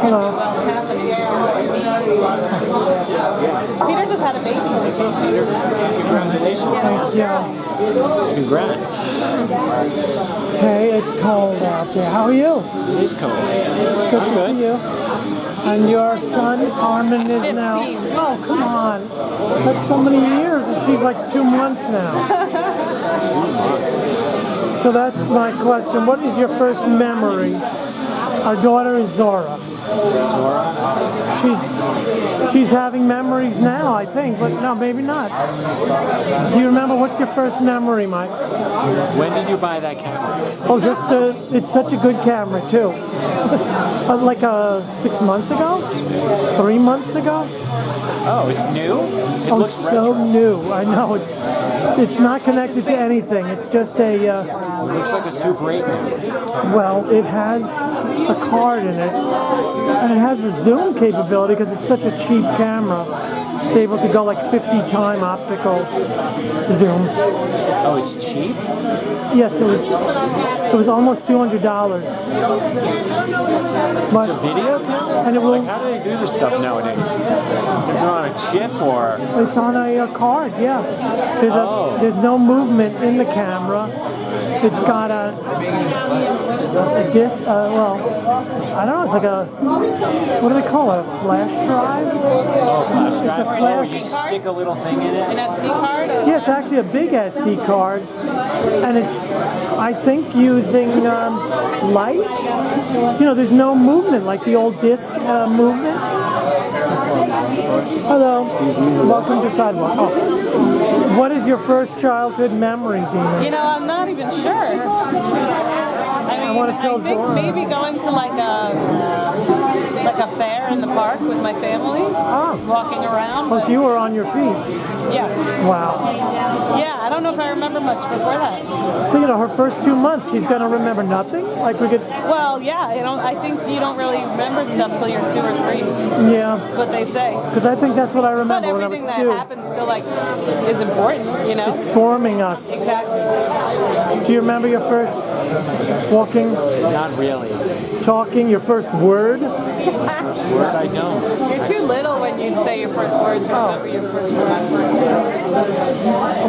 Hello. Well, happening. Peter just had a baby. What's up, Peter? Congratulations. Thank you. Congrats. Hey, it's cold out there. How are you? It is cold. It's good to see you. And your son, Armin, is 15. now... Oh, come on. That's so many years. And she's like 2 months now. 2 months. So that's my question. What is your first memory? Our daughter is Zora. She's having memories now, I think, but no, maybe not. Do you remember what's your first memory, Mike? When did you buy that camera? Oh, it's such a good camera too. Like 6 months ago? 3 months ago? Oh, it's new? It looks It's so retro. new. I know it's not connected to anything. It's just a. It looks like a Super 8 camera. Well, it has a card in it, and it has a zoom capability because it's such a cheap camera. It's able to go like 50-time optical zoom. Oh, it's cheap? Yes, it was almost $200. But, It's a video camera? and it will. Like, how do they do this stuff nowadays? Is it on a chip or? It's on a card, yeah. Oh. There's no movement in the camera. It's got a disc, well, I don't know, it's like a, what do they call it, a flash drive? Oh, flash drive. It's a flash. Where you stick a little thing in it? An SD card? Yeah, it's actually a big SD card, and it's, I think, using light. You know, there's no movement like the old disc movement. Hello, welcome to SideWalk. Oh. What is your first childhood memory, Dina? You know, I'm not even sure. I mean, wanna tell I think Zora. maybe going to like a fair in the park with my family, walking around. Oh, so you were on your feet. Yeah. Wow. Yeah, I don't know if I remember much before that. So, you know, her first 2 months, she's going to remember nothing? Like we could... Well, yeah, I think you don't really remember stuff till you're 2 or 3. Yeah. That's what they say. Because I think that's what I But remember when I everything was that 2. happens still like is important, you know? It's forming us. Exactly. Do you remember your first walking, Not really. talking, your first word? First word, I don't. You're too little when you say your first words. Remember your first word.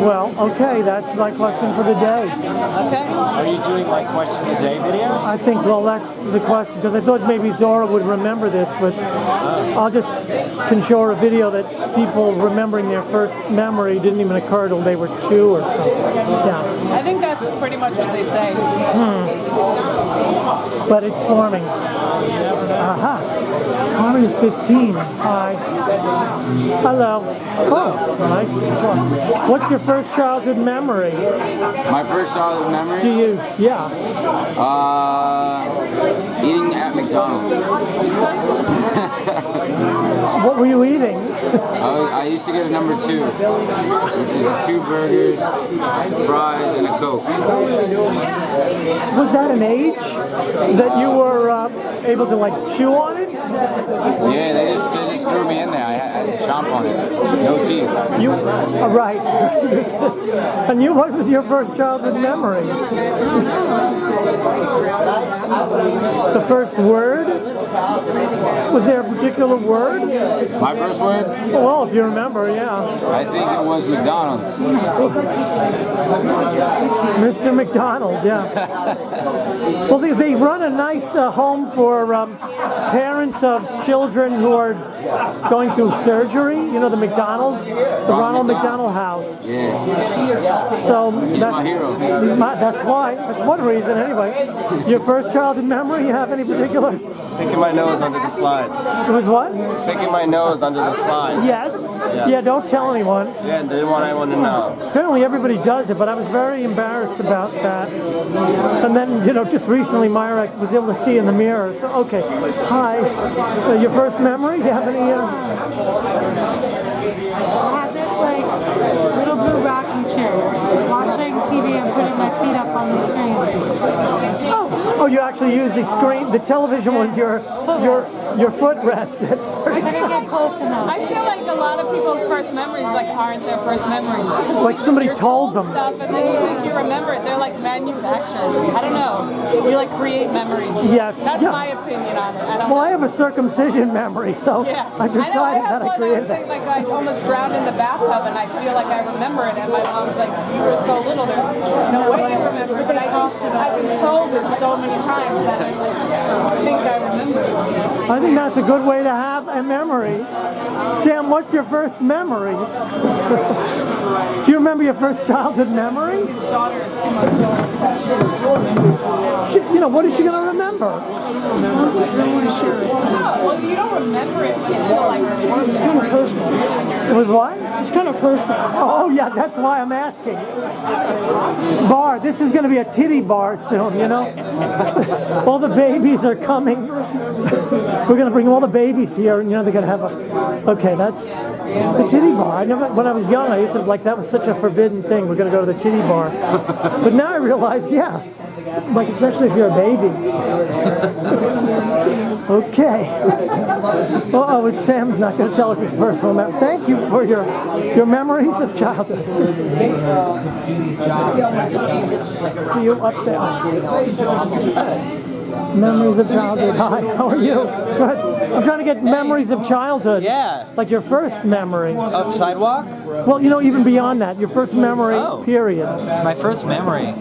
Well, okay, that's my question for the day. Okay. Are you doing like question of the day videos? I think, well, that's the question, because I thought maybe Zora would remember this, but I'll just can show her a video that people remembering their first memory didn't even occur till they were 2 or something. Yeah, I think that's pretty much what they say. but it's forming. Aha. Carmen is 15. Hi. Hello. Oh, nice to talk. What's your first childhood memory? My first childhood memory? Do you? Yeah. Eating at McDonald's. What were you eating? I used to get a number 2, which is 2 burgers, fries, and a Coke. Was that an age that you were able to like chew on it? Yeah, they just threw me in there. I had to chomp on it. No teeth. You, right. And you, what was your first childhood memory? The first word? Was there a particular word? My first word? Well, if you remember, yeah. I think it was McDonald's. Mr. McDonald, yeah. Well, they run a nice home for parents of children who are going through surgery. You know, the McDonald, the Ronald McDonald House. Yeah. So He's my hero. That's why. That's one reason, anyway. Your first childhood memory? You have any particular? Picking my nose under the slide. It was what? Picking my nose under the slide. Yes. Yeah. Don't tell anyone. Yeah, didn't want anyone to know. Apparently everybody does it, but I was very embarrassed about that. And then, you know, just recently Myra was able to see in the mirror. So, okay. Hi. Your first memory? Do you have any? I had this like little blue rocking chair, watching TV and putting my feet up on the screen. Oh, Oh, you actually used the screen. The television was your footrest. I couldn't get close enough. I feel like a lot of people's first memories like aren't their first memories. Like somebody You're told them. stuff and then you think you remember it. They're like manufactured. I don't know. You like create memories. Yes. That's Yeah. my opinion on it. I don't Well, know. I have a circumcision memory, so Yeah. I decided I that I have one created thing, it. like I almost drowned in the bathtub and I feel like I remember it and my mom's like, you were so little, there's no way you remember it. But I've been told it so many times that I think I remember it. I think that's a good way to have a memory. Sam, what's your first memory? Do you remember your first childhood memory? Daughter is 2 months old. You know, what is she going to remember? Oh, well, you don't remember it until like It's kind of personal. It was what? It's kind of personal. Oh, yeah, that's why I'm asking. Bar, this is going to be a titty bar soon, you know? All the babies are coming. We're going to bring all the babies here, and, you know, they're going to have a... Okay, that's the titty bar. When I was young, I used to, like, that was such a forbidden thing. We're going to go to the titty bar. But now I realize, yeah, like, especially if you're a baby. Okay. Uh-oh, Sam's not going to tell us his personal memory. Thank you for your memories of childhood. See you up there. Memories of childhood. Hi, how are you? Good. I'm trying to get memories of childhood. Yeah. Like your first memory. Of Sidewalk? Well, you know, even beyond that, your first memory, period. My first memory.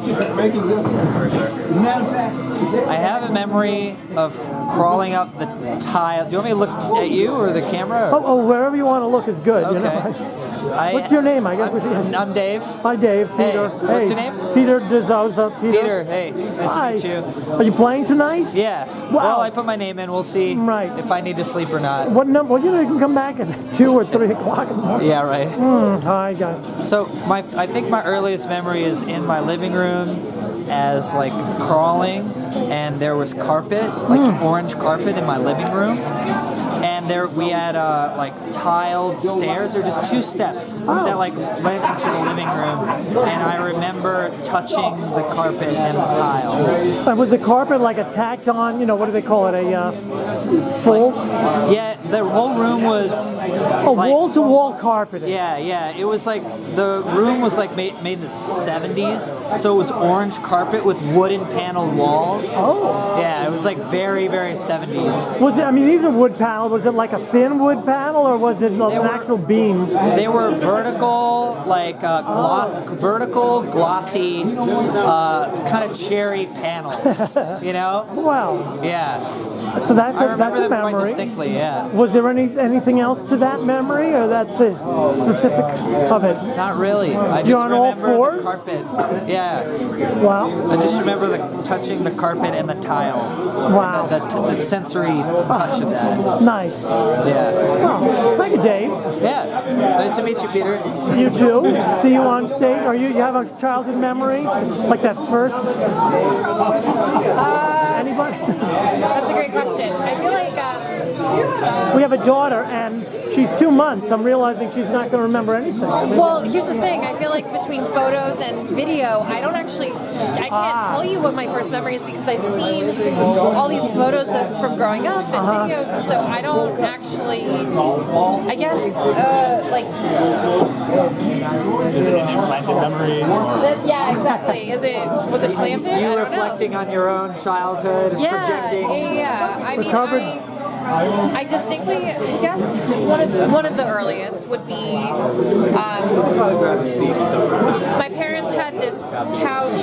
I have a memory of crawling up the tile. Do you want me to look at you or the camera? Or? Oh, wherever you want to look is good. Okay. You know? What's your name? I guess. I'm Dave. Hi, Dave. Peter. Hey, what's your name? Peter DeZoza. Peter, hey, nice Hi. to meet you. Are you playing tonight? Yeah. Wow. Well, I put my name in. We'll see if I need to sleep or not. What number? Well, you know, you can come back at 2 or 3 o'clock in the morning. Yeah, right. Hi, guys. So I think my earliest memory is in my living room as like crawling, and there was carpet, like orange carpet in my living room. And there we had like tiled stairs. There were just 2 steps that like led into the living room, and I remember touching the carpet and the tile. And was the carpet like a tacked on? You know, what do they call it? A full? Yeah, the whole room was wall-to-wall carpeting. Yeah. It was like the room was like made in the 70s, so it was orange carpet with wooden paneled walls. Oh. Yeah, it was like very, very 70s. Was it? I mean, these are wood panels. Was it like a thin wood panel, or was it an actual beam? They were vertical, like vertical, glossy, kind of cherry panels. You know? Wow. Yeah. So that's I remember a them quite memory. distinctly. Yeah. Was there anything else to that memory, or that's it specific of it? Not really. I You're just on all remember fours? the carpet. Yeah. Wow. I just remember touching the carpet and the tile. Wow. And the sensory touch of that. Nice. Yeah. Well, thank you, Dave. Yeah. Nice to meet you, Peter. You too. See you on stage. You have a childhood memory, like that first? Anybody? That's a great question. I feel like We have a daughter, and she's 2 months. I'm realizing she's not going to remember anything. well, here's the thing. I feel like between photos and video, I can't tell you what my first memory is because I've seen all these photos from growing up and videos, and so I don't actually, I guess, like... Is it an implanted memory? Yeah, exactly. Was it planted? I don't know. Reflecting on your own childhood, projecting. Yeah. I mean, Recovered. I distinctly, I guess, one of the earliest would be my parents had this couch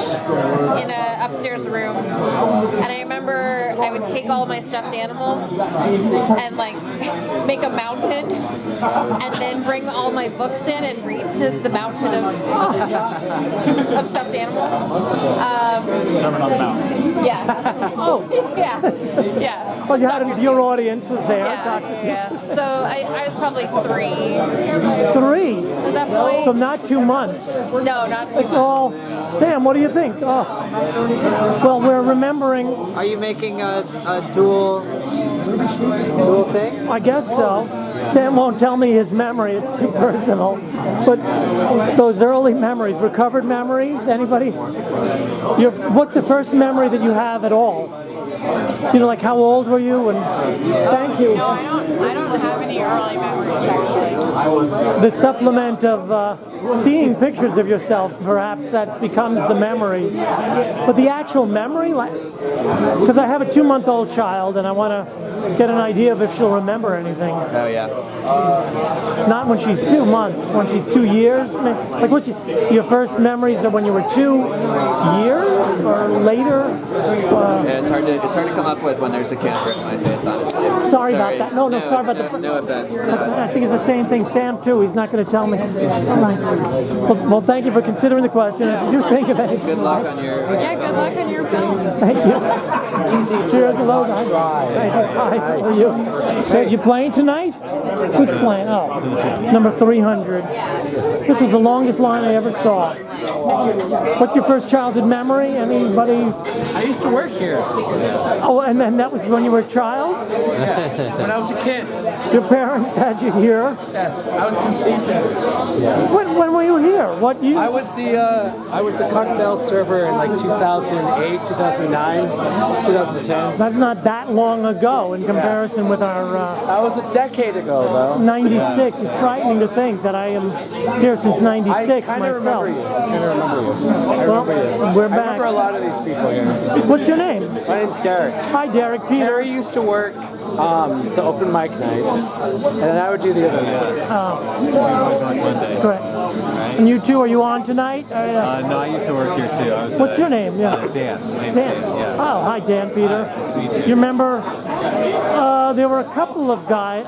in a upstairs room, and I remember I would take all my stuffed animals and like make a mountain, and then bring all my books in and read to the mountain of stuffed animals. Sermon on the Mount. Yeah. Yeah. Well, you Some had Dr. your Seuss. audience was there. Yeah. So I was probably 3 3. at that point. So not 2 months. No, not too much. Oh, Sam, what do you think? Oh, well, we're remembering. Are you making a dual thing? I guess so. Sam won't tell me his memory, it's too personal. But those early memories, recovered memories, anybody? What's the first memory that you have at all? You know, like how old were you? And thank you. No, I don't have any early memories actually. The supplement of seeing pictures of yourself, perhaps that becomes the memory. But the actual memory, like, because I have a 2-month-old child and I want to get an idea of if she'll remember anything. Oh yeah. Not when she's 2 months, when she's 2 years. I mean, like, what's your first memories of when you were 2 years or later? Yeah, it's hard to come up with when there's a camera in my face, honestly. Sorry about that. No, sorry about that. No offense. I think it's the same thing. Sam, too. He's not going to tell me. All right. Well, thank you for considering the question. If you think of anything. Good luck on your... Yeah, good luck on your film. Thank you. Easy. Cheers. Hello, guys. Hi. How are you? Hey, you playing tonight? Who's playing? Oh, number 300. This was the longest line I ever saw. What's your first childhood memory? Anybody? I used to work here. Oh, and then that was when you were a child? Yes. When I was a kid. Your parents had you here? Yes. I was conceived here. When were you here? What year? I was the cocktail server in like 2008, 2009, 2010. That's not that long ago in comparison with our That was a decade ago, though. 96. It's frightening to think that I am here since 96 I kind of myself. remember you. I remember you. We're I back. remember a lot of these people here. What's your name? My name's Derek. Hi, Derek. Peter. Gary used to work the open mic nights, and then I would do the other nights. Correct. And you two, are you on tonight? No, I used to work here too. What's your name? Yeah. Dan. My name's Dan. Dan. Yeah. Oh, hi, Dan, Peter. Nice to meet you. You remember there were a couple of guys,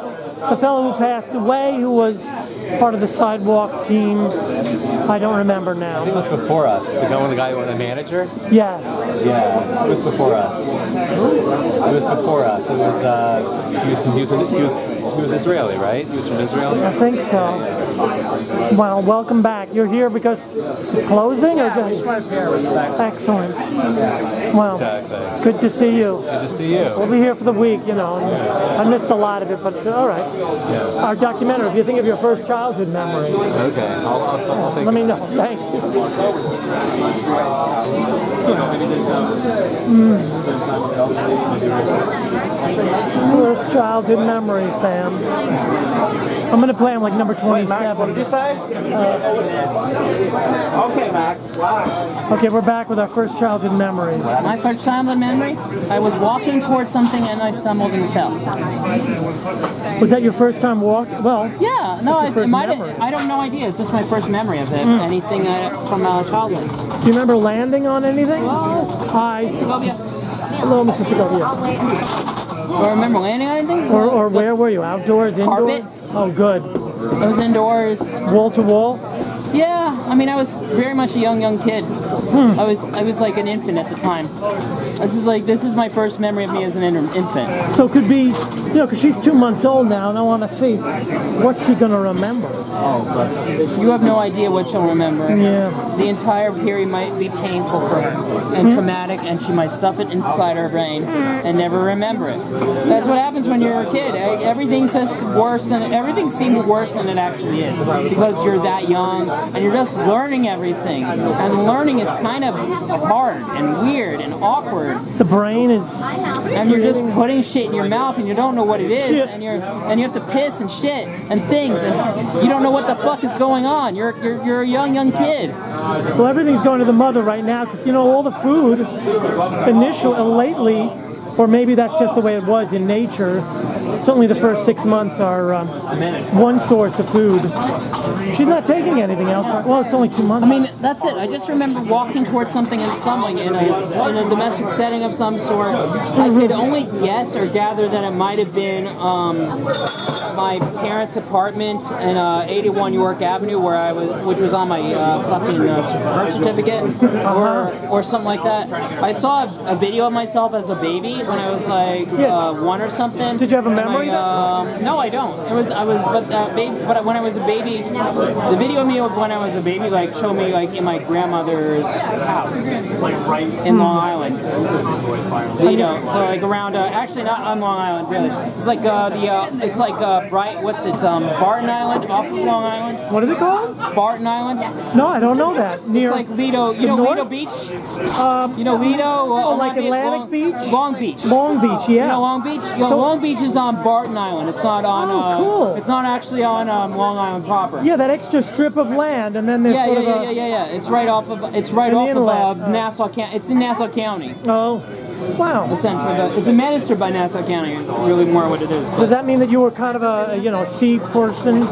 the fellow who passed away who was part of the SideWalk team. I don't remember now. It was before us. The guy who was the manager? Yes. Yeah, it was before us. It was before us. It was he was Israeli, right? He was from Israel? I think so. Well, welcome back. You're here because it's closing? Yeah, or I just want to pay our respects. Excellent. Well, Exactly. good to see you. Good to see you. We'll be here for the week, you know. And I missed a lot of it, but all right. Yeah. Our documentary, if you think of your first childhood memory, Okay. I'll think let me know. Thank you. First childhood memory, Sam. I'm going to play him like number 27. What did you say? Okay, Max. Wow. Okay, we're back with our first childhood memories. My first childhood memory, I was walking towards something and I stumbled and fell. Was that your first time walking? Well, Yeah, no, What's your first memory? I don't know idea. It's just my first memory of it. Anything from childhood. do you remember landing on anything? Hi. Segovia. Hello, Mr. Segovia. Or remember landing on anything? Or where were you? Outdoors, indoors? Carpet. Oh, good. I was indoors. Wall to wall? Yeah, I mean, I was very much a young kid. I was like an infant at the time. This is my first memory of me as an infant. So it could be, you know, because she's 2 months old now, and I want to see what's she going to remember. You have no idea what she'll remember. Yeah. The entire period might be painful for her and traumatic, and she might stuff it inside her brain and never remember it. That's what happens when you're a kid. Everything seems worse than it actually is because you're that young and you're just learning everything. And learning is kind of hard and weird and awkward. The brain is... And you're just putting shit in your mouth and you don't know what it is, and you have to piss and shit and things, and you don't know what the fuck is going on. You're a young kid. Well, everything's going to the mother right now because, you know, all the food lately, or maybe that's just the way it was in nature, certainly the first 6 months are one source of food. She's not taking anything else. Well, it's only 2 months. I mean, that's it. I just remember walking towards something and stumbling in a domestic setting of some sort. I could only guess or gather that it might have been my parents' apartment in 81 York Avenue, which was on my fucking birth certificate, or something like that. I saw a video of myself as a baby when I was like 1 or something. Did you have a memory? No, I don't. But when I was a baby, the video of me of when I was a baby, like, showed me, like, in my grandmother's house. in Long Island. Lido, like around, actually not on Long Island, really. It's like Barton Island, off of Long Island. What is it called? Barton Island. No, I don't know that. Near It's like Lido, you know north? Lido Beach? You know Lido? Oh, like Atlantic Beach? Long Beach. Long Beach, yeah. You know Long Beach? Long Beach is on Barton Island. It's not on, cool. it's not actually on Long Island proper. Yeah, that extra strip of land, and then there's Yeah, sort of yeah. It's right off of Nassau County. It's in Nassau County. Oh, wow. Essentially, it's administered by Nassau County. Is really more what it is. Does that mean that you were kind of a sea person?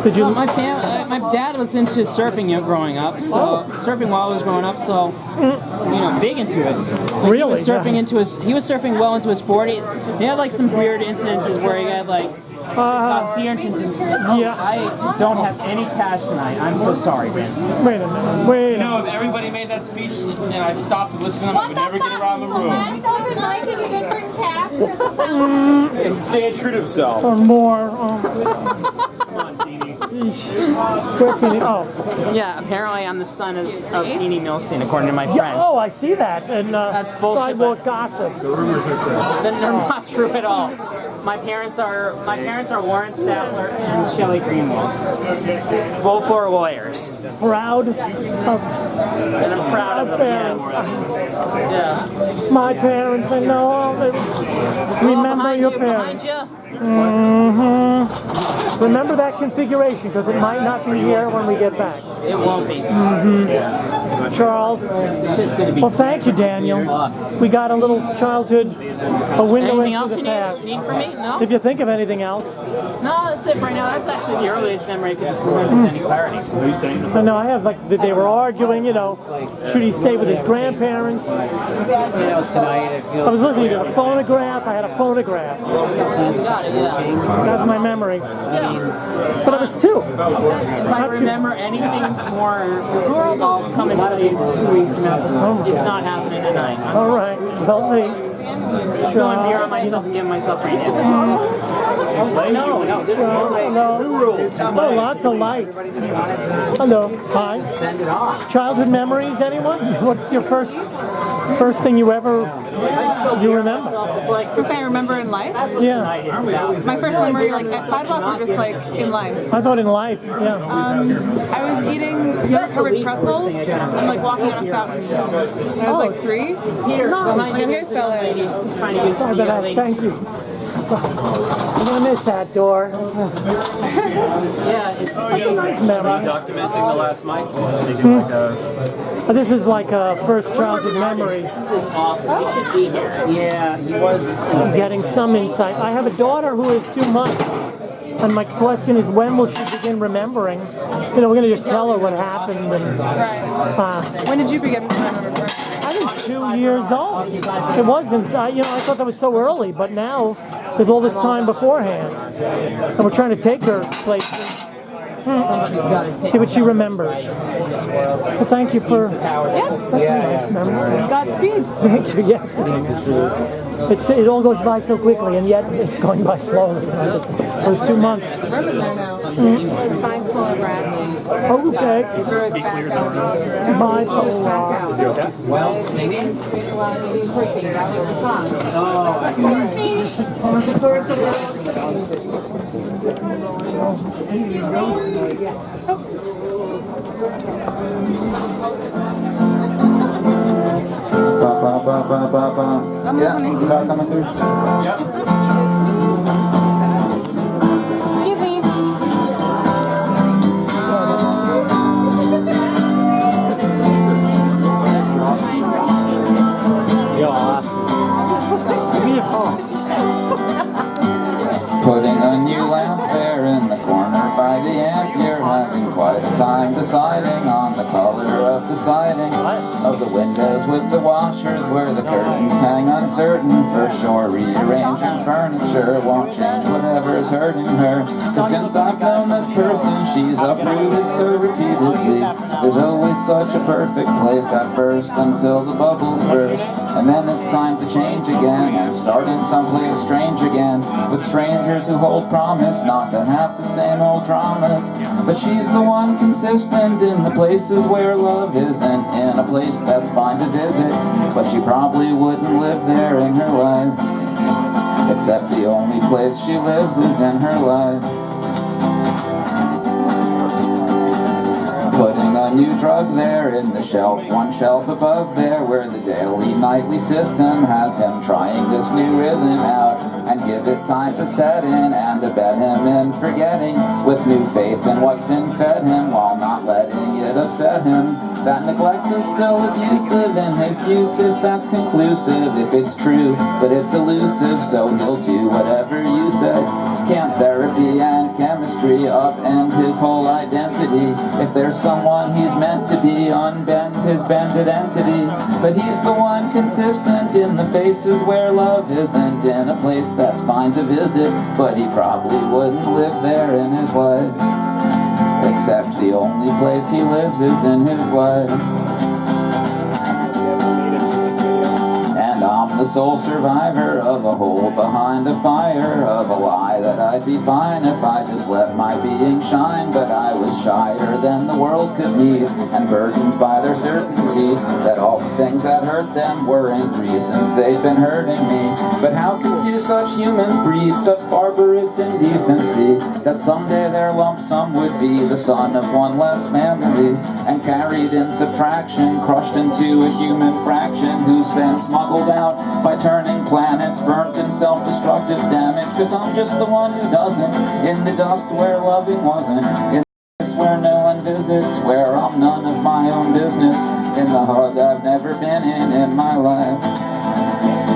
Did you? My dad was into surfing growing up, so surfing while I was growing up, so big into it. Like, really? He was surfing well into his 40s. He had like some weird incidences where he had like sea urchins. Yeah. I don't have any cash tonight. I'm so sorry, man. Wait a minute. Wait. You know, if everybody made that speech and I stopped to listen to them, I would never get around the room. Last open mic and you didn't bring cash for the sound. And staying true to himself. Or more. Come on, Deanie. Oh. Yeah, apparently I'm the son of Edie Milstein, according to my friends. Oh, I see that. And that's bullshit. Sidewalk gossip. They're not true at all. My parents are Warren Sattler and Shelley Greenwald. Both are lawyers. Proud of. And I'm proud of them. Yeah. My parents, I know. Remember your parents. Mm-hmm. Remember that configuration, because it might not be here when we get back. It won't be. Mm-hmm. Charles. Well, thank you, Daniel. We got a little childhood, a window Anything into else the you past. need from me? No? If you think of anything else. No, that's it right now. That's actually the earliest memory I can remember with any clarity. I know, I have they were arguing, should he stay with his grandparents? I was listening to a phonograph. I had a phonograph. Got it, yeah. That's my memory. Yeah. But I was 2. If I remember anything more, I'll come and tell you 2 weeks from now. It's not happening tonight. All right. Well, see. Spilling beer on myself and giving myself brain damage. No, this is oh, lots of light. Hello. Hi. Send it off. Childhood memories, anyone? What's your first thing you ever remember? First thing I remember in life? Yeah. My first memory, like at SideWalk, or just like in life? I thought in life, yeah. I was eating yogurt-covered pretzels and like walking on a fountain. And I was like 3. My hair fell in. Sorry about that. Thank you. I'm gonna miss that door. Yeah, it's such a nice memory. Documenting the last mic. This is like first childhood memories. This is awful. He should be here. Yeah, he was. Getting some insight. I have a daughter who is 2 months, and my question is, when will she begin remembering? We're gonna just tell her what happened. And, When did you begin remembering? I think 2 years old. It wasn't. I thought that was so early, but now there's all this time beforehand, and we're trying to take her places. See what she remembers. Well, thank you for. Yes. That's a nice memory. Godspeed. Thank you. Yes. It all goes by so quickly, and yet it's going by slowly. It was 2 months. Oh, okay. Bipolar. Well, singing. That was the song. Yeah, car coming through. Excuse me. Putting a new lamp there in the corner by the amp. You're having quite a time deciding on the color of the siding of the windows with the washers where the curtains hang uncertain. For sure, rearranging furniture won't change whatever's hurting her. Cause since I've known this person, she's uprooted so repeatedly. There's always such a perfect place at first until the bubbles burst. And then it's time to change again and start in someplace strange again with strangers who hold promise not to have the same old dramas. But she's the one consistent in the places where love isn't, in a place that that's fine to visit, but she probably wouldn't live there in her life. Except the only place she lives is in her life. Putting a new drug there in the shelf, one shelf above there, where the daily nightly system has him trying this new rhythm out, and give it time to set in and abet him in forgetting, with new faith in what's been fed him, while not letting it upset him. That neglect is still abusive in his youth, if that's conclusive, if it's true, but it's elusive, so he'll do whatever you say. Can't therapy and chemistry upend his whole identity? If there's someone he's meant to be, unbend his bended entity. But he's the one consistent in the faces where love isn't, in a place that's fine to visit, but he probably wouldn't live there in his life. Except the only place he lives is in his life. And I'm the sole survivor of a hole behind a fire, of a lie that I'd be fine if I just let my being shine. But I was shyer than the world could need, and burdened by their certainty that all the things that hurt them weren't reasons they'd been hurting me. But how can two such humans breathe such barbarous indecency, that someday their lump sum would be the son of one less family, and carried in subtraction, crushed into a human fraction, who's been smuggled out by turning planets, burnt in self-destructive damage. Cause I'm just the one who doesn't, in the dust where loving wasn't, in this where no one visits, where I'm none of my own business, in the hug I've never been in my life,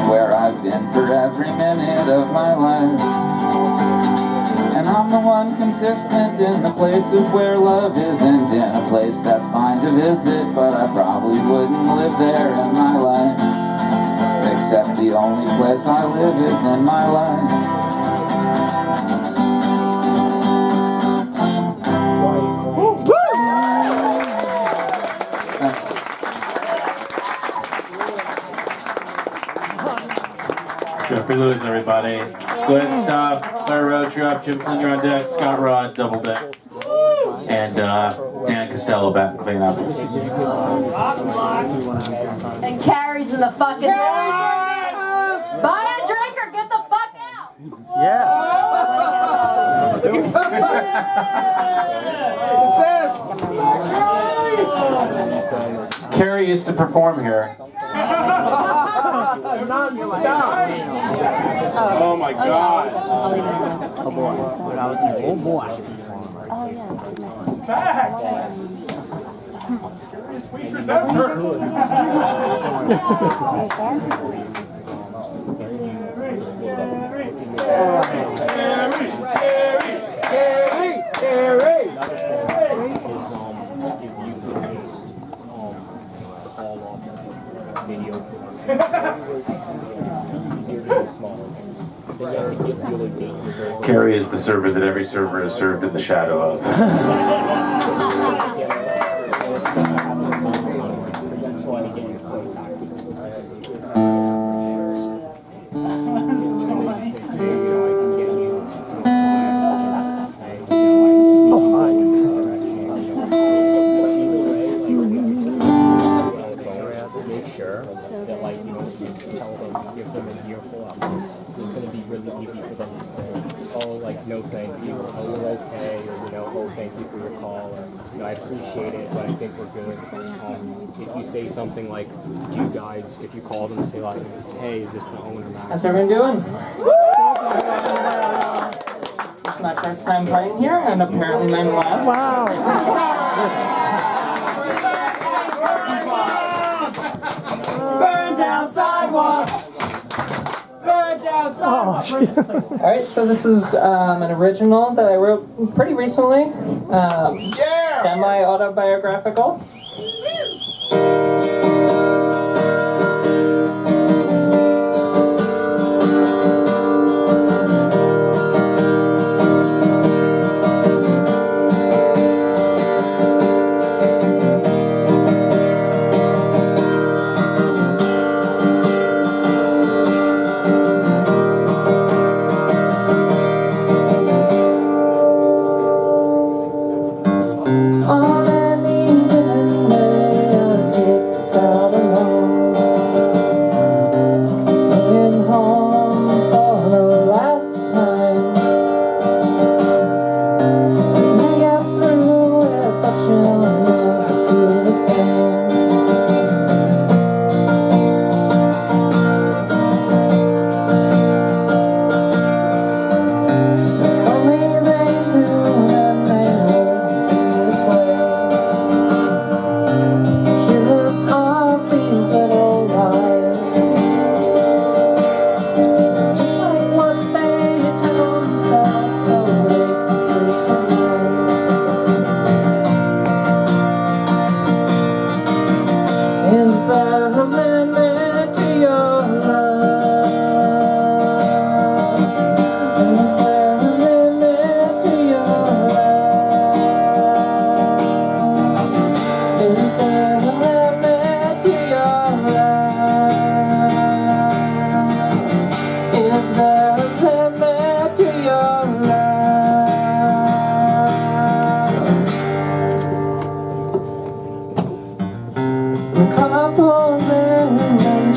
where I've been for every minute of my life. And I'm the one consistent in the places where love isn't, in a place that's fine to visit, but I probably wouldn't live there in my life. Except the only place I live is in my life. Thanks. Jeffrey Lewis, everybody. Go ahead and stop. Claire Roach, you're up. Jim Flynn, you're on deck. Scott Rod, double deck. And Dan Costello back and clean up. And Carrie's in the fucking buy a drink or get the fuck out. Carrie used to perform here. Oh my God. Oh boy. Oh boy. Oh yeah. Back. Scariest waitress ever. Carrie is the server that every server has served in the shadow of. No thank you, oh we're okay, or oh thank you for your call, or I appreciate it, but I think we're good. If you say something like, do you guys, if you call them and say like, hey, is this the owner now? How's everyone doing? It's my first time playing here, and apparently my last. Wow. Burn down sidewalk! Burn down sidewalk! Alright, so this is an original that I wrote pretty recently. Semi-autobiographical. All I needed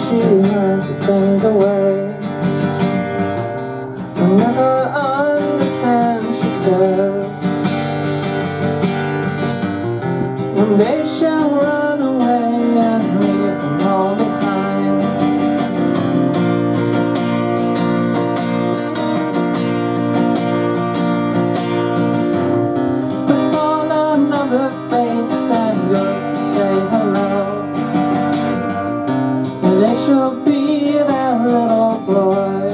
she learned to think away. You'll never understand, she says. One day she'll run away and leave them all behind. Puts on another face and goes to say hello. One day she'll be that little boy.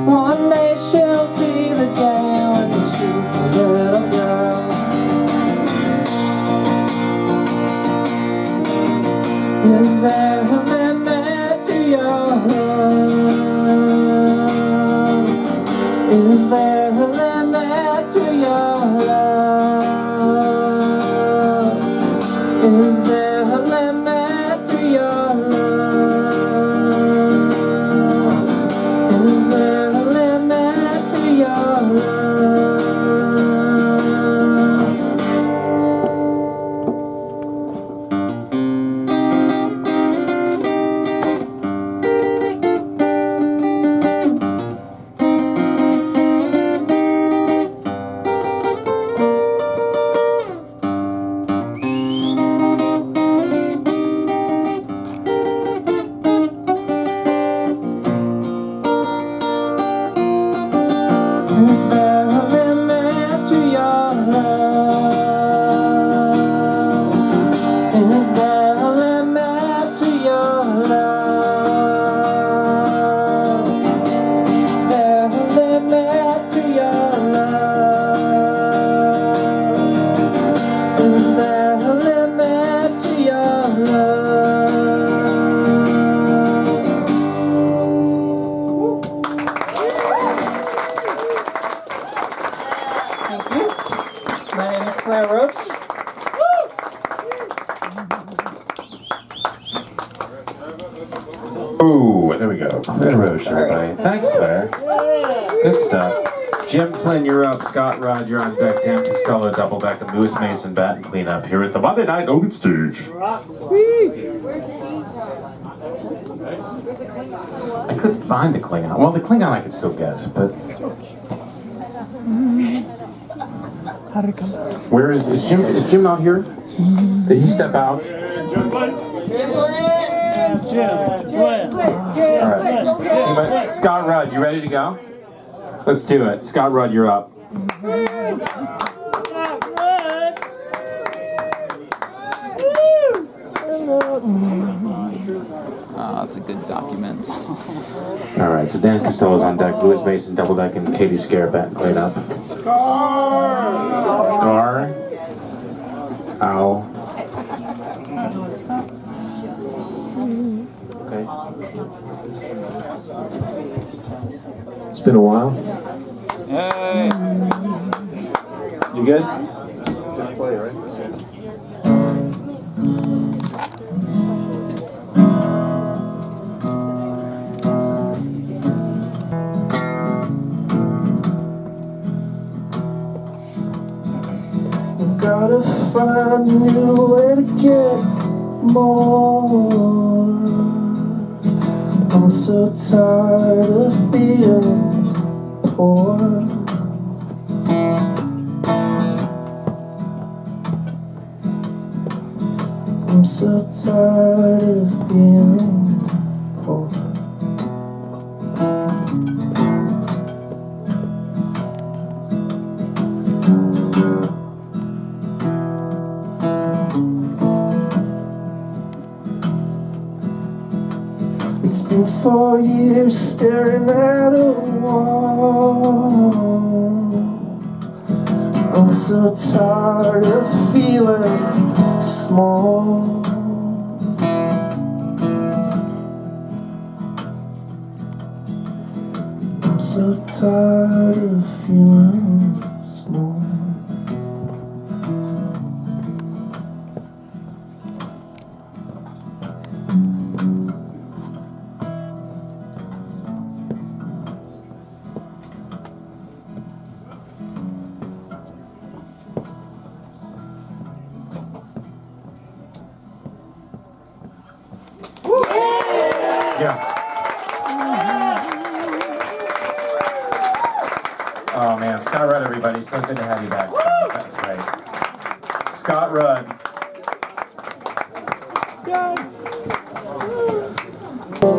One day she'll see the day when she's a little girl. Is there a limit to your love? Is there a limit to your love? Is there a limit to your love? Is there a limit to your love? Is there a limit to your love? Is there a limit to your love? Is there a limit to your love? Is there a limit to your love? Thank you. My name is Claire Roach. Ooh, there we go. Claire Roach, everybody. Thanks, Claire. Good stuff. Jim Flynn, you're up. Scott Rod, you're on deck. Dan Costello, double deck. And Moose Mason, bat and cleanup here at the Monday Night Open Stage. I couldn't find the Klingon. Well, the Klingon I could still get, but How did it come? where is Jim? Is Jim not here? Did he step out? All right. Anybody? Scott Rudd, you ready to go? Let's do it. Scott Rudd, you're up. That's a good document. All right, so Dan Costello's on deck, Louis Mason double deck, and Katie Scare bat and clean up. Scar. Ow. Okay. It's been a while. Hey. You good? Just play, right? Gotta find a new way to get more. I'm so tired of being poor. I'm so tired of being poor. It's been 4 years staring at a wall. I'm so tired of feeling small. I'm so tired of feeling small. Yeah. Oh man, Scott Rudd, everybody. So good to have you back, Scott. That's great. Scott Rudd.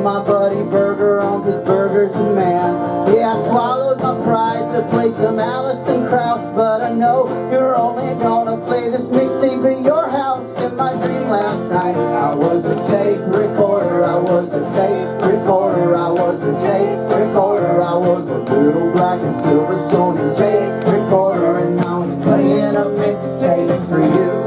My buddy Burger on his burgers and man. Yeah, I swallowed my pride to play some Alison Krauss, but I know you're only gonna play this mixtape at your house. In my dream last night, I was a tape recorder, I was a tape recorder, I was a tape recorder, I was a little black and silver Sony tape recorder, and I was playing a mixtape for you.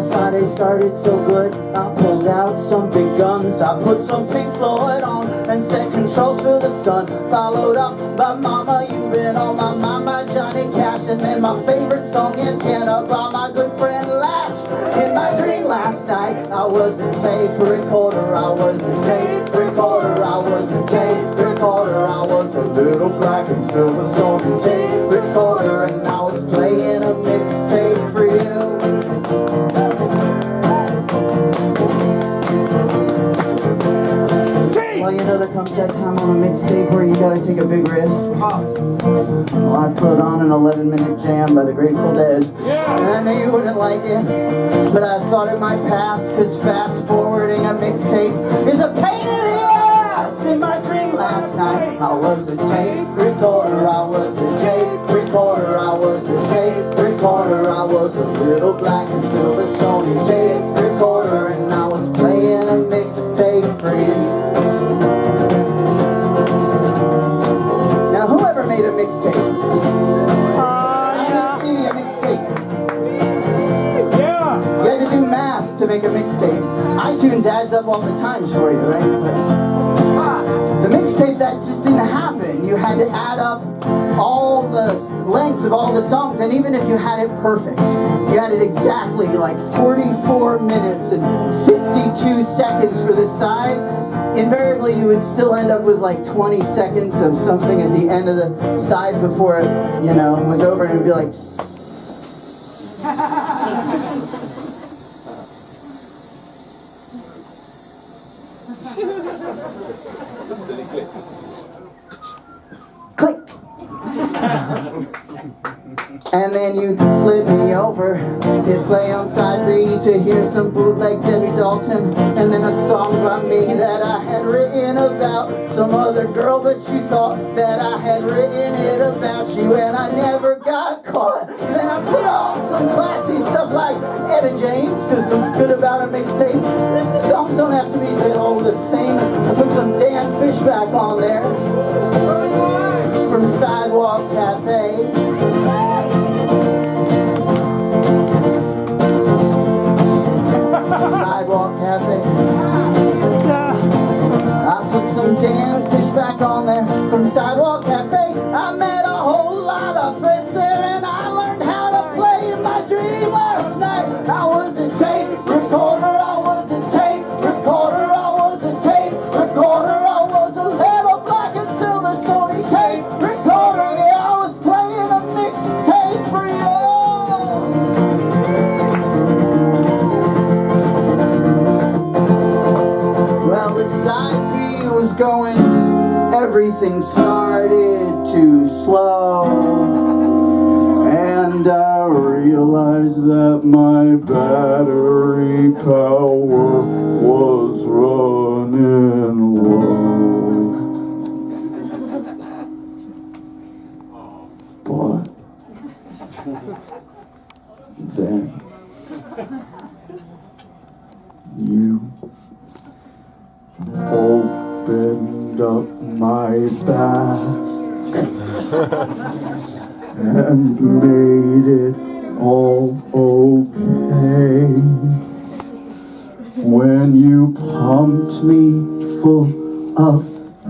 Friday started so good, I pulled out some big guns. I put some Pink Floyd on and set controls for the sun. Followed up by Mama, You've Been on My Mind by Johnny Cash. And then my favorite song, Antenna, by my good friend Latch. In my dream last night, I was a tape recorder, I was a tape recorder, I was a tape recorder, I was a little black and silver Sony tape recorder, and I was playing a mixtape for you. Well, you know there comes that time on a mixtape where you gotta take a big risk. Well, I put on an 11-minute jam by the Grateful Dead. And I knew you wouldn't like it, but I thought it might pass, cause fast forwarding a mixtape is a pain in the ass. In my dream last night, I was a tape recorder, I was a tape recorder, I was a tape recorder, I was a little black and silver Sony tape recorder, and I was playing a mixtape for you. Now, whoever made a mixtape? I haven't seen a mixtape. Yeah. You had to do math to make a mixtape. iTunes adds up all the times for you, right? But the mixtape, that just didn't happen. You had to add up all the lengths of all the songs, and even if you had it perfect, you had it exactly like 44 minutes and 52 seconds for this side, invariably you would still end up with like 20 seconds of something at the end of the side before it, you know, was over, and it would be like click. And then you'd flip me over, hit play on side B to hear some bootleg Debbie Dalton, and then a song by me that I had written about some other girl, but you thought that I had written it about you, and I never got caught. Then I put on some classy stuff like Etta James, cause what's good about a mixtape, the songs don't have to be all the same. I put some Dan Fishback on there from SideWalk Cafe. SideWalk Cafe. I put some Dan Fishback on there from SideWalk Cafe. I met a whole lot of friends there, and I learned how to play in my dream last night. I was a tape recorder, I was a tape recorder, I was a tape recorder, I was a little black and silver Sony tape recorder. Yeah, I was playing a mixtape for you. Well, the side B was going, everything started to slow, and I realized that my battery power was running low. But then you opened up my back and made it all okay. When you pumped me full of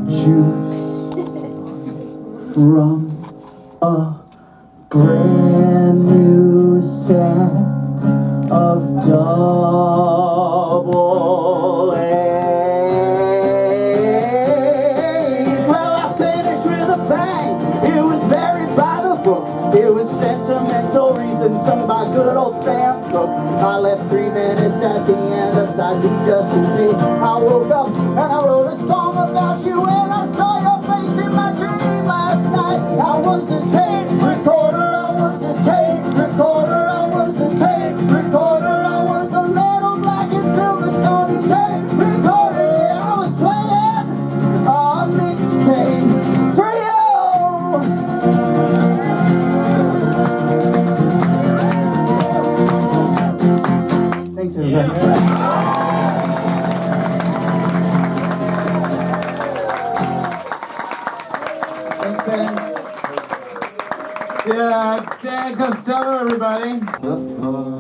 juice from a brand new set of double A's. Well, I finished with a bang. It was very by the book. It was sentimental reasons sung by good old Sam. book. I left 3 minutes at the end of side B just in case. I woke up and I wrote a song about you, and I saw your face in my dream last night. I was a tape recorder, I was a tape recorder, I was a tape recorder, I was a little black and silver Sony tape recorder. Yeah, I was playing a mixtape for you. Thanks, everybody. Thanks, Ben. Yeah, Dan Costello, everybody. Before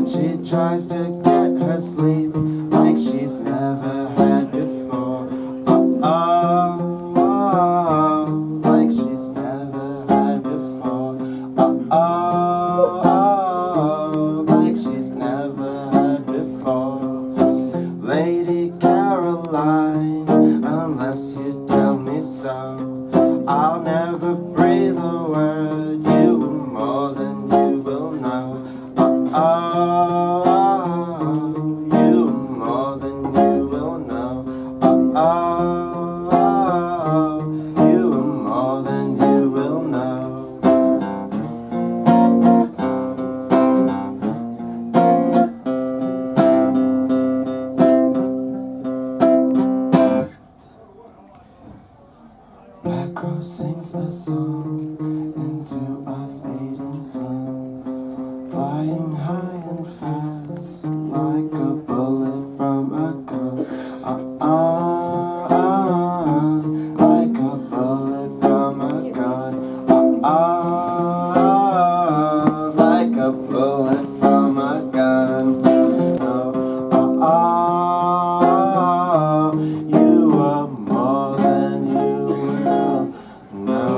she tries to get her sleep like she's never had before. Like she's never had before. Like she's never had before. Lady Caroline, unless you tell me so, I'll never breathe a word. You are more than you will know. You are more than you will know. You are more than you will know. Black Crow sings a song into a fading sun, flying high and fast like a bullet from a gun. Like a bullet from a gun. Like a bullet from a gun. You are more than you will know.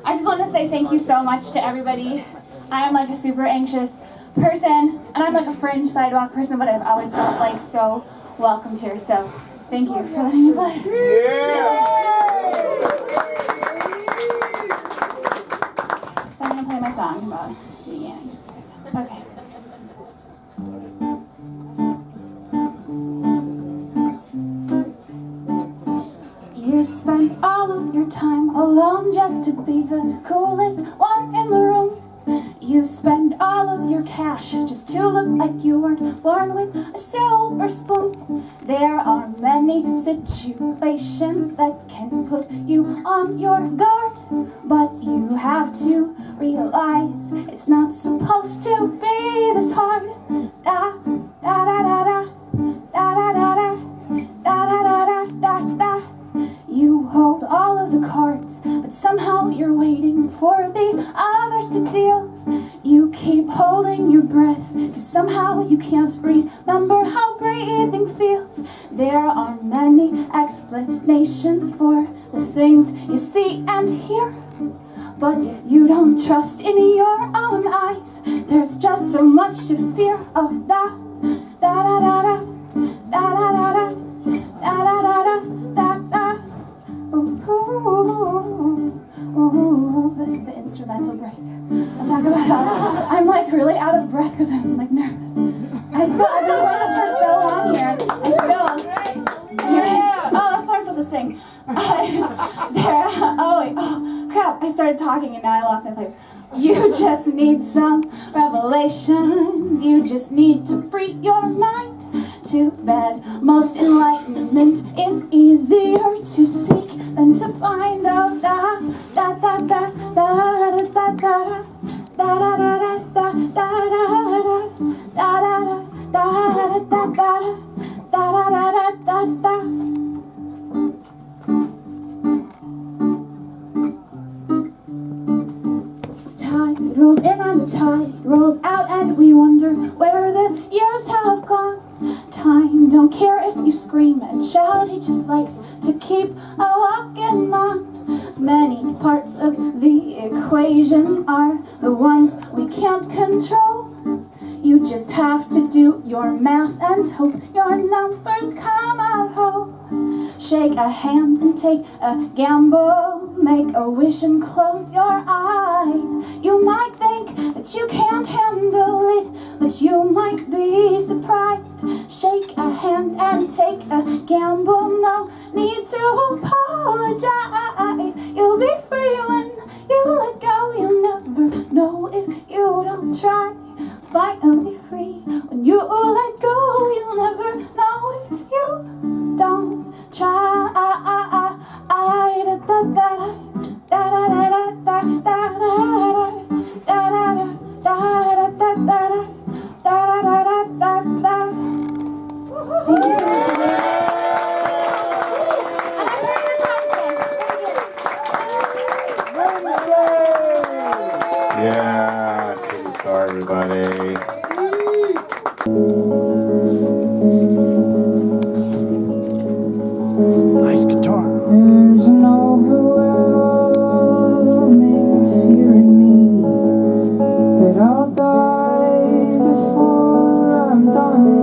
I just want to say thank you so much to everybody. I'm like a super anxious person, and I'm like a fringe sidewalk person, but I've always felt like so welcomed here. So thank you for letting me play. So I'm gonna play my song about being anxious. Okay. You spend all of your time alone just to be the coolest one in the room. You spend all of your cash just to look like you weren't born with a silver spoon. There are many situations that can put you on your guard, but you have to realize it's not supposed to be this hard. Da da da da da da da da da da da da da da. You hold all of the cards, but somehow you're waiting for the others to deal. You keep holding your breath, cause somehow you can't remember how breathing feels. There are many explanations for the things you see and hear, but if you don't trust in your own eyes, there's just so much to fear. Oh, da da da da da da da da da da da da da da. Ooh, this is the instrumental break. I'll talk about how I'm like really out of breath because I'm like nervous. I've been doing this for so long here. Oh, that's what I'm supposed to sing. Oh crap, I started talking and now I lost my place. You just need some revelations. You just need to free your mind. To bed, most enlightenment is easier to seek than to find out. Da da da da da da da da da da da da da da da da. Tide rolls in and tide rolls out, and we wonder where the years have gone. Time don't care if you scream and shout, he just likes to keep walking on. Many parts of the equation are the ones we can't control. You just have to do your math and hope your numbers come out whole. Shake a hand and take a gamble. Make a wish and close your eyes. You might think that you can't handle it, but you might be surprised. Shake a hand and take a gamble. No need to apologize. You'll be free when you let go. You'll never know if you don't try. Finally free when you let go. You'll never know if you don't try. Yeah, take a star, everybody. Nice guitar. There's an overwhelming fear in me that I'll die before I'm done.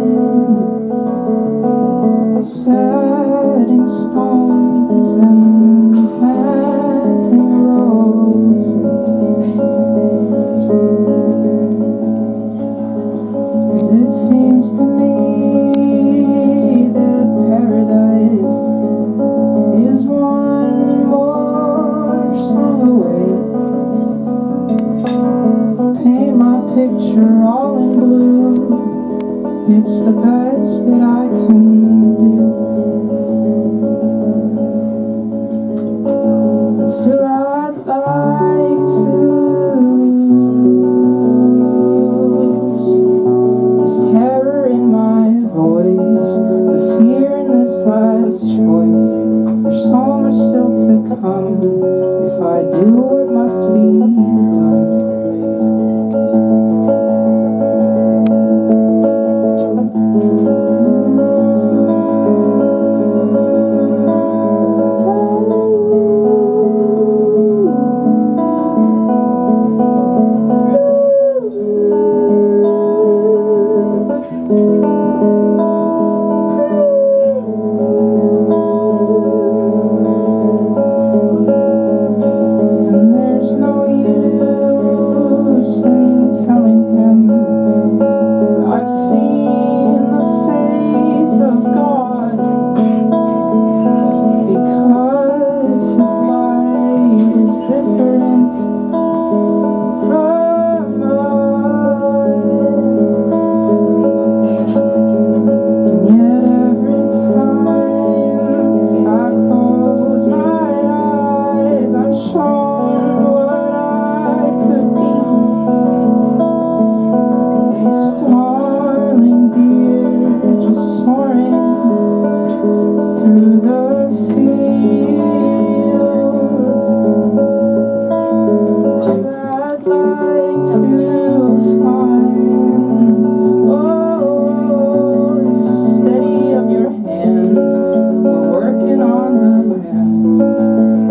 Setting stones and planting roses. 'Cause it seems to me that paradise is one more song away. Paint my picture all in blue. It's the best that I can do. But still I'd like to lose. There's terror in my voice, the fear in this last choice. There's so much still to come if I do what must be done. And there's no use in telling him I've seen the face of God, because his light is different from mine. And yet every time I close my eyes, I'm shown what I could be. A starling deer just soaring through the fields. And I'd like to find, oh, the steady of your hand. We're working on the land.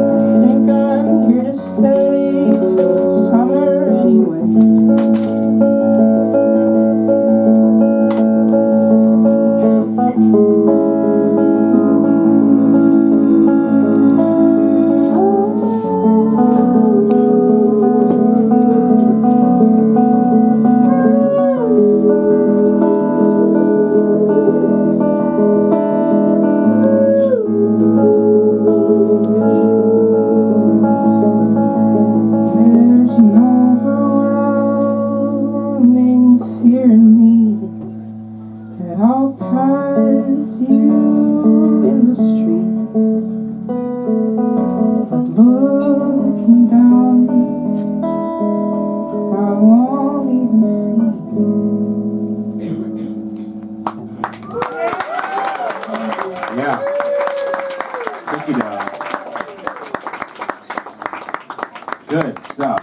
I think I'm here to stay till the summer anyway. There's an overwhelming fear in me that I'll pass you in the street, but looking down, I won't even see. Yeah. Thank you, Dad. Good stuff.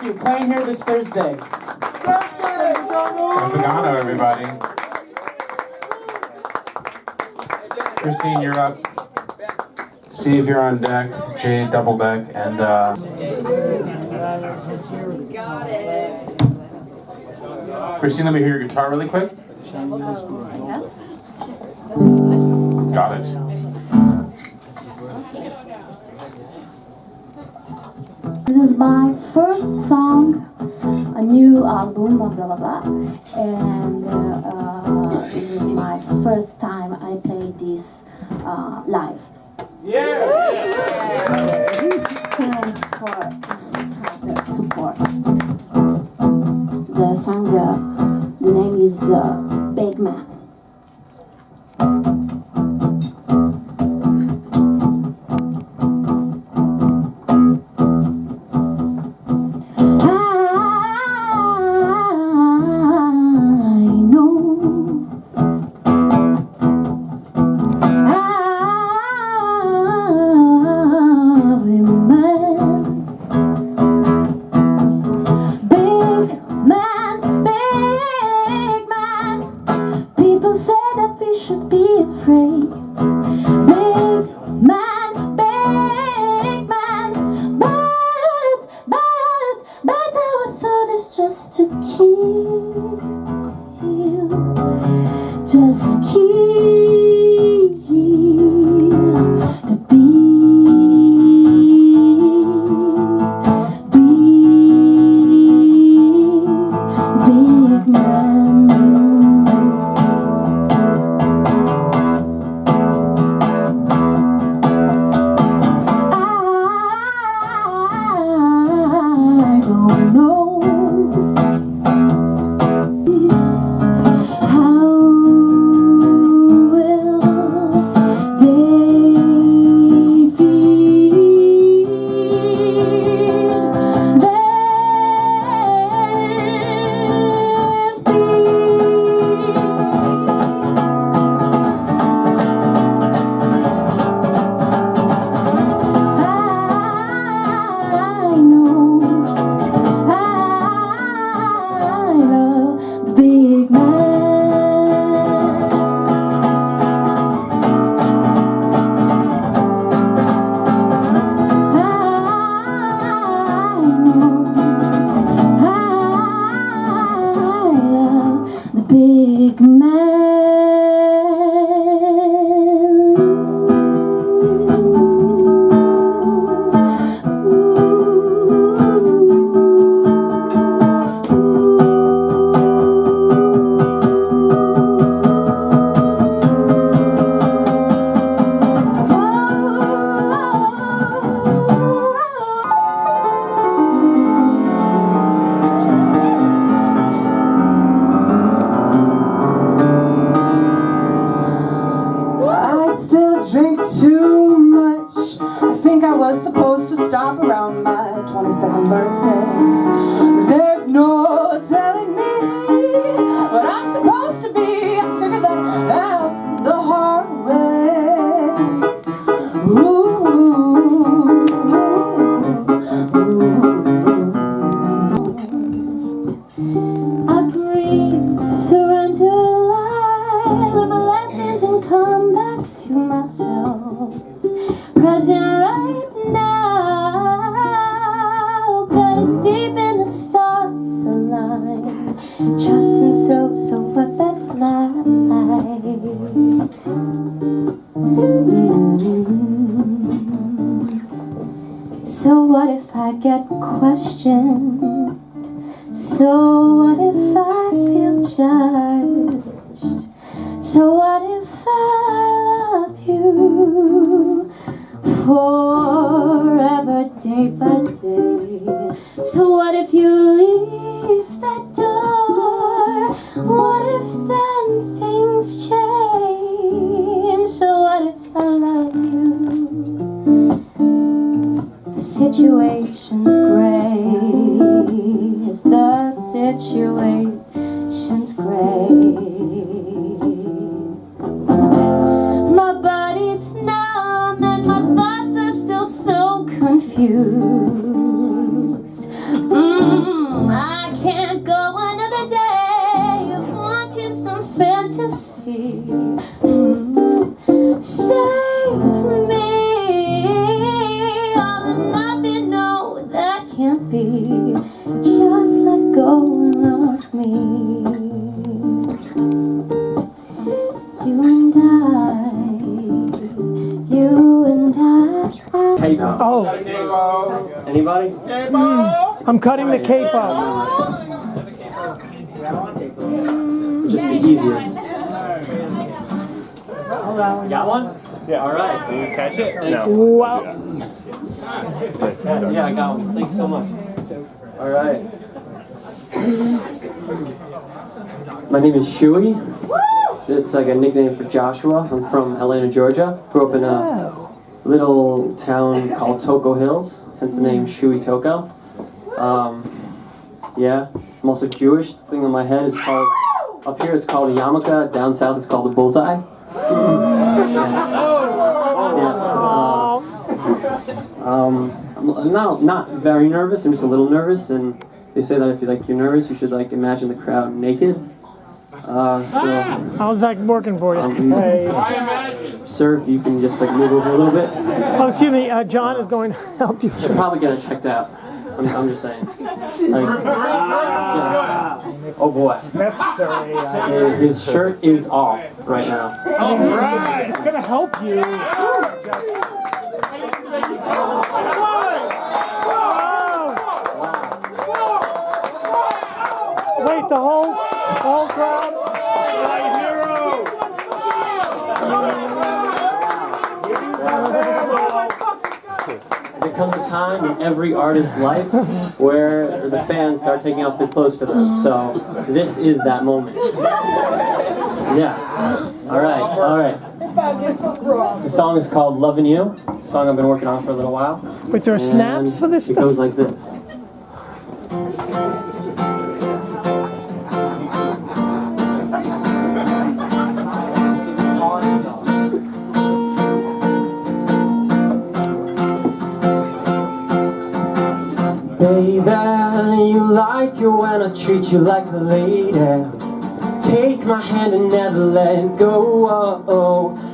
you. Playing here this Thursday. Pagano, everybody. Christine, you're up. Steve, you're on deck. Jay, double deck. And, Got it. Christine, let me hear your guitar really quick. Got it. This is my first song, a new album, blah blah blah, and this is my first time I played this live. Thanks for the support. The song, the name is Big Man. So what if I get questioned? So what if I feel judged? So what if I love you forever, day by day? So what if you leave that door? What if then things change? So what if I love you? The situation's great. The situation's great. My body's numb and my thoughts are still so confused. happy. Just let go and love me. You and I. K-pop. Oh. Anybody? I'm cutting the capo. Just be easier. Got one? Yeah. All right. Can you catch it? No. Wow. Yeah, I got one. Thanks so much. All right. My name is Shuey. It's like a nickname for Joshua. I'm from Atlanta, Georgia. Grew up in a little town called Toko Hills, hence the name Shuey Toko. Yeah, I'm also Jewish. The thing on my head is called, up here it's called a yarmulke, down south it's called a bullseye. I'm not very nervous, I'm just a little nervous, and they say that if you're nervous, you should imagine the crowd naked. How's that working for you? Sir, if you can just move over a little bit. Oh, excuse me, John is going to help you. Should probably get it checked out. I'm just saying. Oh boy. It's necessary. His shirt is off right now. All right. It's going to help you. Wait, the whole crowd? There comes a time in every artist's life where the fans start taking off their clothes for them. So this is that moment. Yeah. All right. The song is called Lovin' You. It's a song I've been working on for a little while. Wait, there are snaps for this stuff? It goes like this. Baby, you like it when I treat you like a lady. Take my hand and never let it go,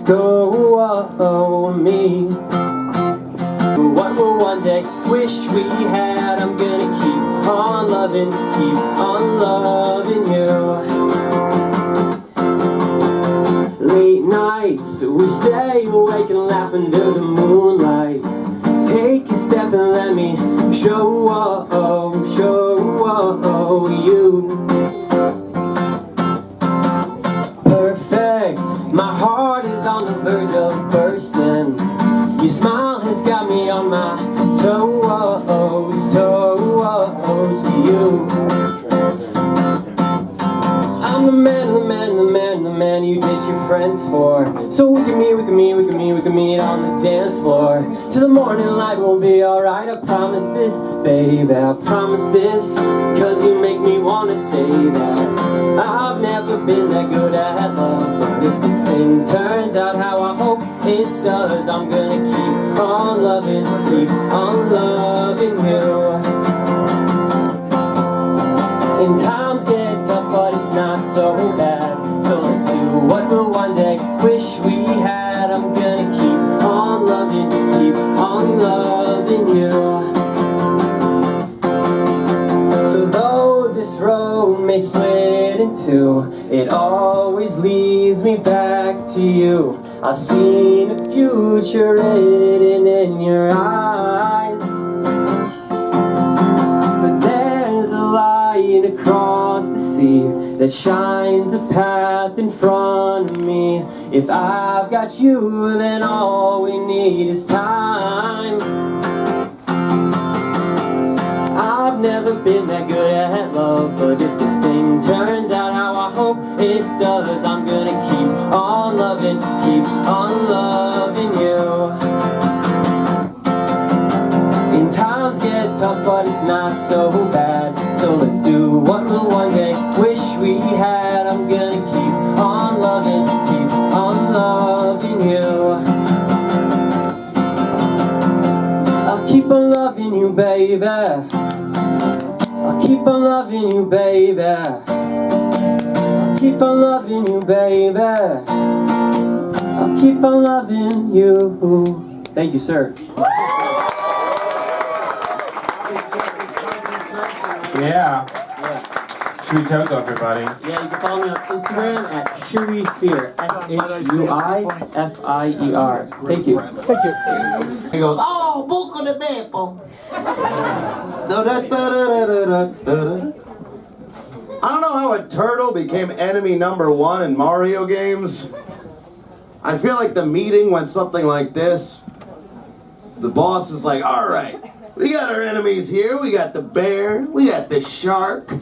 go me. What will one day wish we had? I'm gonna keep on loving you. Late nights, we stay awake and laugh under the moonlight. Take a step and let me show you. Perfect, my heart is on the verge of bursting. Your smile has got me on my toes, you. I'm the man you ditch your friends for. So we can meet on the dance floor. Till the morning light will be alright. I promise this, baby, I promise this. Cause you make me wanna say that I've never been that good at love. But if this thing turns out how I hope it does, I'm gonna keep on loving you. And times get tough, but it's not so bad. So let's do what we'll one day wish we had. I'm gonna keep on loving you. So though this road may split in two, it always leads me back to you. I've seen a future written in your eyes. But there's a light across the sea that shines a path in front of me. If I've got you, then all we need is time. I've never been that good at love, but if this thing turns out how I hope it does, I'm gonna keep on loving you. And times get tough, but it's not so bad. So let's do what we'll one day wish we had. I'm gonna keep on loving you. I'll keep on loving you, baby. I'll keep on loving you, baby. I'll keep on loving you, baby. I'll keep on loving you. Thank you, sir. Yeah. Shui Toto, everybody. Yeah, you can follow me on Instagram at ShuiFier. ShuiFier. Thank you. Thank you. He goes, oh, buco de beppo. I don't know how a turtle became enemy #1 in Mario games. I feel like the meeting went something like this. The boss is like, all right, we got our enemies here. We got the bear. We got the shark.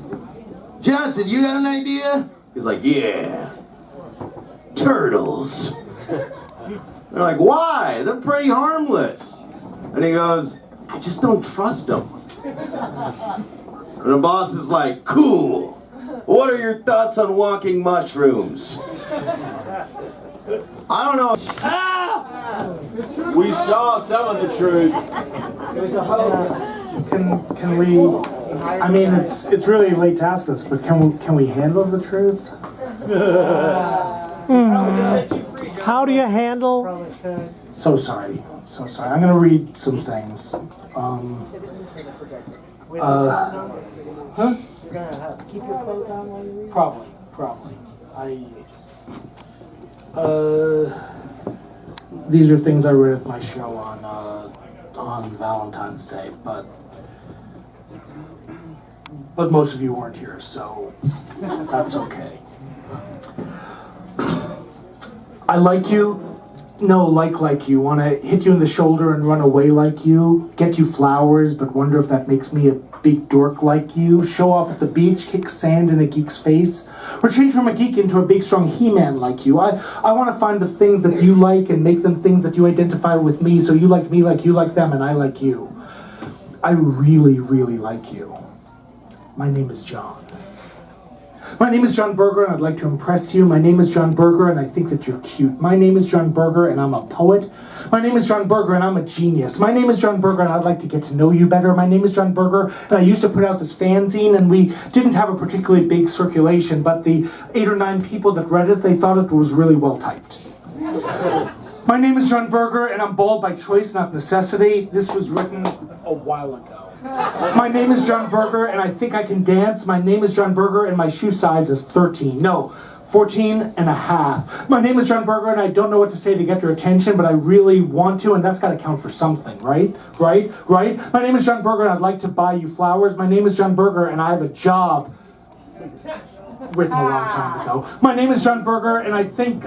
Johnson, you got an idea? He's like, yeah. Turtles. They're like, why? They're pretty harmless. And he goes, I just don't trust them. And the boss is like, cool. What are your thoughts on walking mushrooms? I don't know. We saw some of the truth. It was a hoax. Can we? I mean, it's really late to ask this, but can we handle the truth? How do you handle? So sorry. I'm gonna read some things. Huh? You're gonna keep your clothes on while you read? Probably. These are things I read at my show on Valentine's Day, but most of you weren't here, so that's okay. I like you. No, like you. Want to hit you in the shoulder and run away like you. Get you flowers, but wonder if that makes me a big dork like you. Show off at the beach, kick sand in a geek's face. Or change from a geek into a big strong He-Man like you. I want to find the things that you like and make them things that you identify with me, so you like me like you like them and I like you. I really, really like you. My name is John. My name is John Berger, and I'd like to impress you. My name is John Berger, and I think that you're cute. My name is John Berger, and I'm a poet. My name is John Berger, and I'm a genius. My name is John Berger, and I'd like to get to know you better. My name is John Berger, and I used to put out this fanzine, and we didn't have a particularly big circulation, but the 8 or 9 people that read it, they thought it was really well typed. My name is John Berger, and I'm bald by choice, not necessity. This was written a while ago. My name is John Berger, and I think I can dance. My name is John Berger, and my shoe size is 13. No, 14 and a half. My name is John Berger, and I don't know what to say to get your attention, but I really want to, and that's got to count for something, right? Right? My name is John Berger, and I'd like to buy you flowers. My name is John Berger, and I have a job. Written a long time ago. My name is John Berger, and I think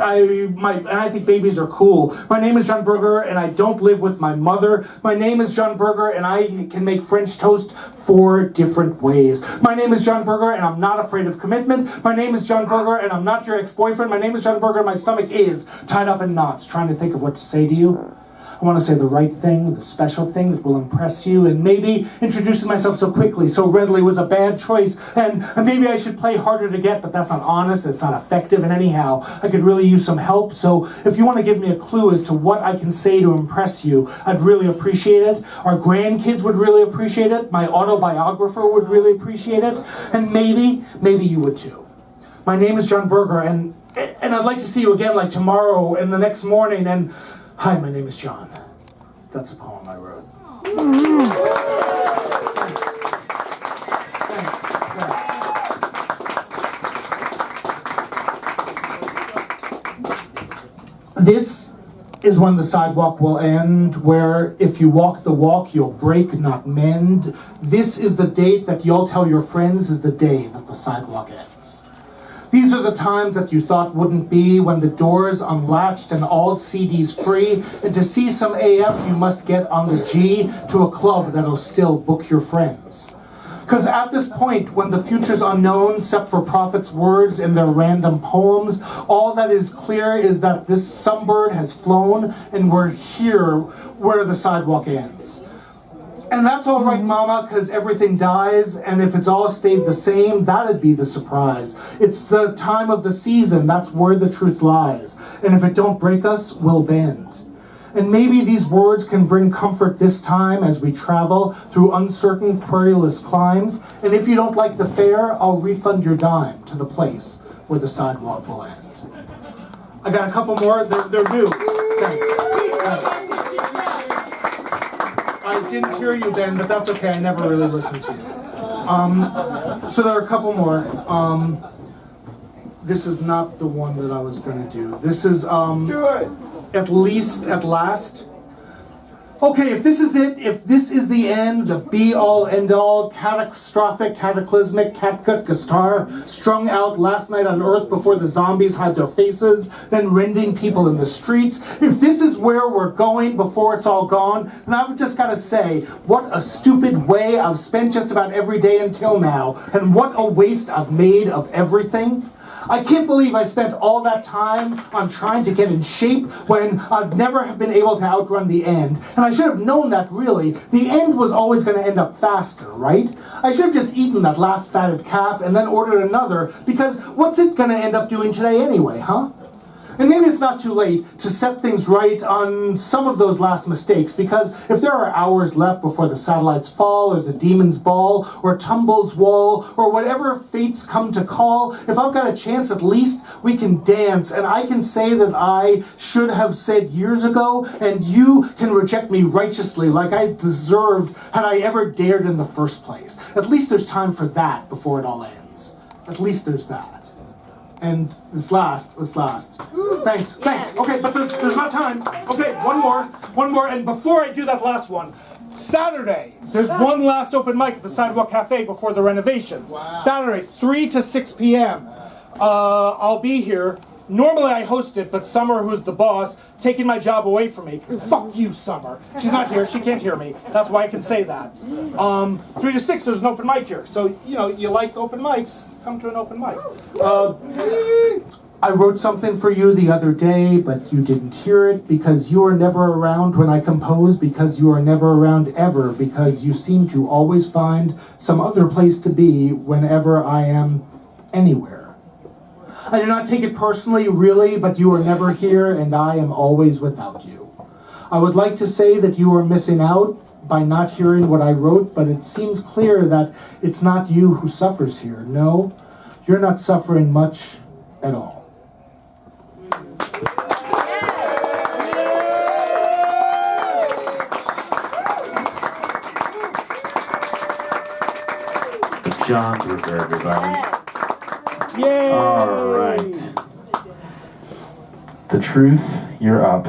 babies are cool. My name is John Berger, and I don't live with my mother. My name is John Berger, and I can make French toast 4 different ways. My name is John Berger, and I'm not afraid of commitment. My name is John Berger, and I'm not your ex-boyfriend. My name is John Berger, and my stomach is tied up in knots, trying to think of what to say to you. I want to say the right thing, the special thing that will impress you, and maybe introducing myself so quickly, so readily was a bad choice, and maybe I should play harder to get, but that's not honest, it's not effective, and anyhow, I could really use some help, so if you want to give me a clue as to what I can say to impress you, I'd really appreciate it. Our grandkids would really appreciate it, my autobiographer would really appreciate it, and maybe you would too. My name is John Berger, and I'd like to see you again like tomorrow and the next morning, and hi, my name is John. That's a poem I wrote. Thanks. This is when the sidewalk will end, where if you walk the walk, you'll break, not mend. This is the date that you'll tell your friends is the day that the sidewalk ends. These are the times that you thought wouldn't be, when the doors unlatched and all CDs free, and to see some AF you must get on the G to a club that'll still book your friends. Because at this point, when the future's unknown, except for prophets' words in their random poems, all that is clear is that this sunbird has flown, and we're here where the sidewalk ends. And that's all right, mama, because everything dies, and if it's all stayed the same, that'd be the surprise. It's the time of the season, that's where the truth lies. And if it don't break us, we'll bend. And maybe these words can bring comfort this time as we travel through uncertain, querulous climes. And if you don't like the fare, I'll refund your dime to the place where the sidewalk will end. I got a couple more, they're due. Thanks. I didn't hear you, Ben, but that's okay. I never really listened to you. So there are a couple more. This is not the one that I was going to do. This is At Least, At Last. Okay, if this is it, if this is the end, the be-all, end-all, catastrophic, cataclysmic, catgut guitar, strung out last night on Earth before the zombies had their faces, then rending people in the streets, if this is where we're going before it's all gone, then I've just got to say, what a stupid way I've spent just about every day until now, and what a waste I've made of everything. I can't believe I spent all that time on trying to get in shape when I'd never have been able to outrun the end. And I should have known that, really. The end was always going to end up faster, right? I should have just eaten that last fatted calf and then ordered another, because what's it going to end up doing today anyway, huh? And maybe it's not too late to set things right on some of those last mistakes, because if there are hours left before the satellites fall, or the demon's ball, or Tumble's wall, or whatever fates come to call, if I've got a chance, at least we can dance, and I can say that I should have said years ago, and you can reject me righteously like I deserved had I ever dared in the first place. At least there's time for that before it all ends. At least there's that. And this last. Thanks. Okay, but there's not time. Okay, one more, and before I do that last one, Saturday, there's one last open mic at the SideWalk Cafe before the renovations. Wow. Saturday, 3 to 6 p.m. I'll be here. Normally I host it, but Summer, who's the boss, taking my job away from me. Fuck you, Summer. She's not here. She can't hear me. That's why I can say that. 3 to 6, there's an open mic here. So, you like open mics, come to an open mic. I wrote something for you the other day, but you didn't hear it because you are never around when I compose, because you are never around ever, because you seem to always find some other place to be whenever I am anywhere. I do not take it personally, really, but you are never here, and I am always without you. I would like to say that you are missing out by not hearing what I wrote, but it seems clear that it's not you who suffers here. No, you're not suffering much at all. John's River, everybody. Yay! All right. The truth, you're up.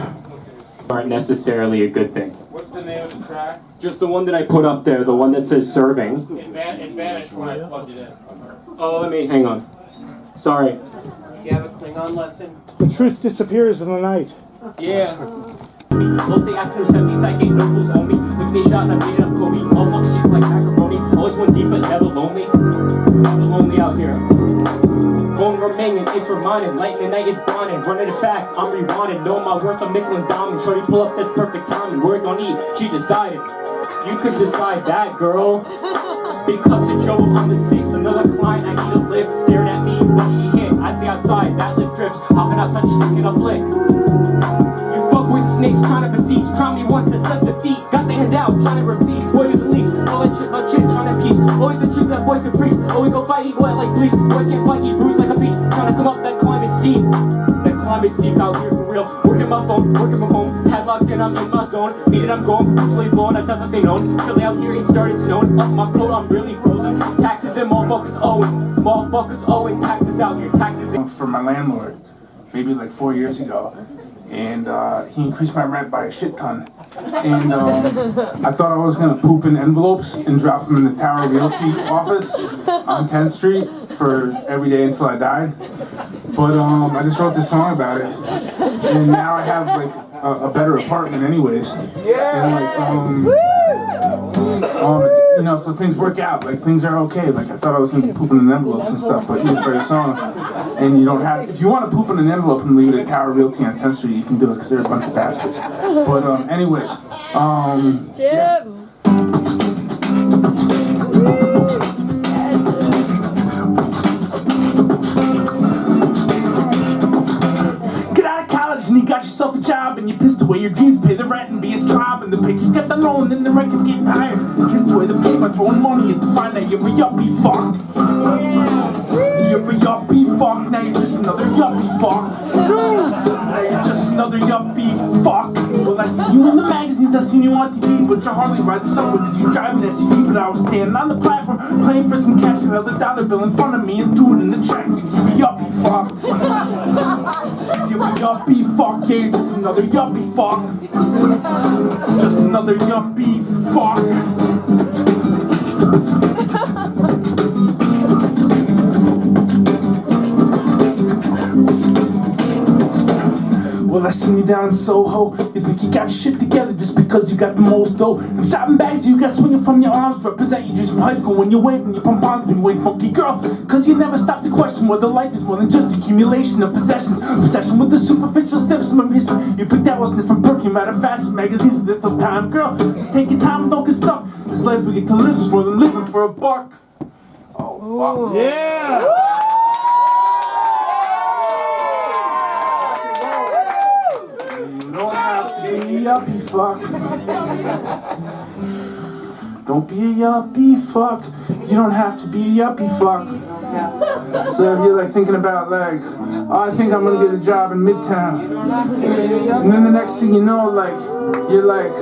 Aren't necessarily a good thing. What's the name of the track? Just the one that I put up there, the one that says serving. It vanished when I plugged it in. Oh, hang on. Sorry. You have a Klingon lesson? The truth disappears in the night. Yeah. Look, they act 70s, I get no clues on me. Look, they shots, I beat up Kobe. Oh, fuck, she's like macaroni. Always one deep, but never lonely. Never lonely out here. Phone remaining, it's reminding. Lightning night is blinding. Running it back, I'm rewinding. Know my worth, I'm nickel and diamond. Shorty pull up, that's perfect timing. Word on E, she decided. You could decide that, girl. Big cups of Joe on the 6th. Another client, I need a lift. Staring at me, what she hit. I stay outside, that lift drips. Hopping outside, just drinking a flick. With snakes trying to besiege, try me once to set the feet. Got the hand out, trying to repeat. Boy, use a leech, all that shit, my shit, trying to peach. Always the truth that boys can preach. Always go fight, eat wet like bleach. Boy can't fight, he bruised like a beach. Trying to come up that climb is steep. That climb is steep out here for real. Working my phone, working from home. Padlocked in, I'm in my zone. Needed, I'm going, virtually blown. I thought that they known. Chilly out here, it started snowing. Up my coat, I'm really frozen. Taxes and motherfuckers owing. Motherfuckers owing taxes out here. Taxes in. For my landlord, maybe like 4 years ago. And he increased my rent by a shit ton. And I thought I was gonna poop in envelopes and drop them in the Tower Realty office on 10th Street for every day until I died. But I just wrote this song about it. And now I have like a better apartment anyways. And like, so things work out. Like things are okay. Like I thought I was gonna be pooping in envelopes and stuff, but you just write a song. And you don't have, if you want to poop in an envelope and leave it at Tower Realty on 10th Street, you can do it because they're a bunch of bastards. But anyways, Jim! Get out of college and you got yourself a job and you pissed away your dreams, pay the rent and be a slob, and the pictures kept the loan and the rent kept getting higher. You kissed away the pay by throwing money at the fine, now you're a yuppie fuck. You're a yuppie fuck, now you're just another yuppie fuck. Now you're just another yuppie fuck. Well, I seen you in the magazines, I seen you on TV, but you hardly ride the subway because you drive an SUV. But I was standing on the platform, playing for some cash. You held a dollar bill in front of me and threw it in the trash. You yuppie fuck. You yuppie fuck, yeah, just another yuppie fuck. Just another yuppie fuck. Well, I seen you down in Soho. You think you got shit together just because you got the most dough. Them shopping bags you got swinging from your arms represent you just from high school when you're waving your pom-poms when you wait funky girl. Cause you never stop to question whether life is more than just accumulation of possessions. Obsession with the superficial symptoms of history. You picked that one sniffing perfume out of fashion magazines, but there's no time, girl. So take your time and don't get stuck. This life we get to live is more than living for a buck. Oh, fuck. Yeah! Yuppie fuck. Don't be a yuppie fuck. You don't have to be a yuppie fuck. So if you're like thinking about like, oh, I think I'm gonna get a job in Midtown, and then the next thing you know, like you're like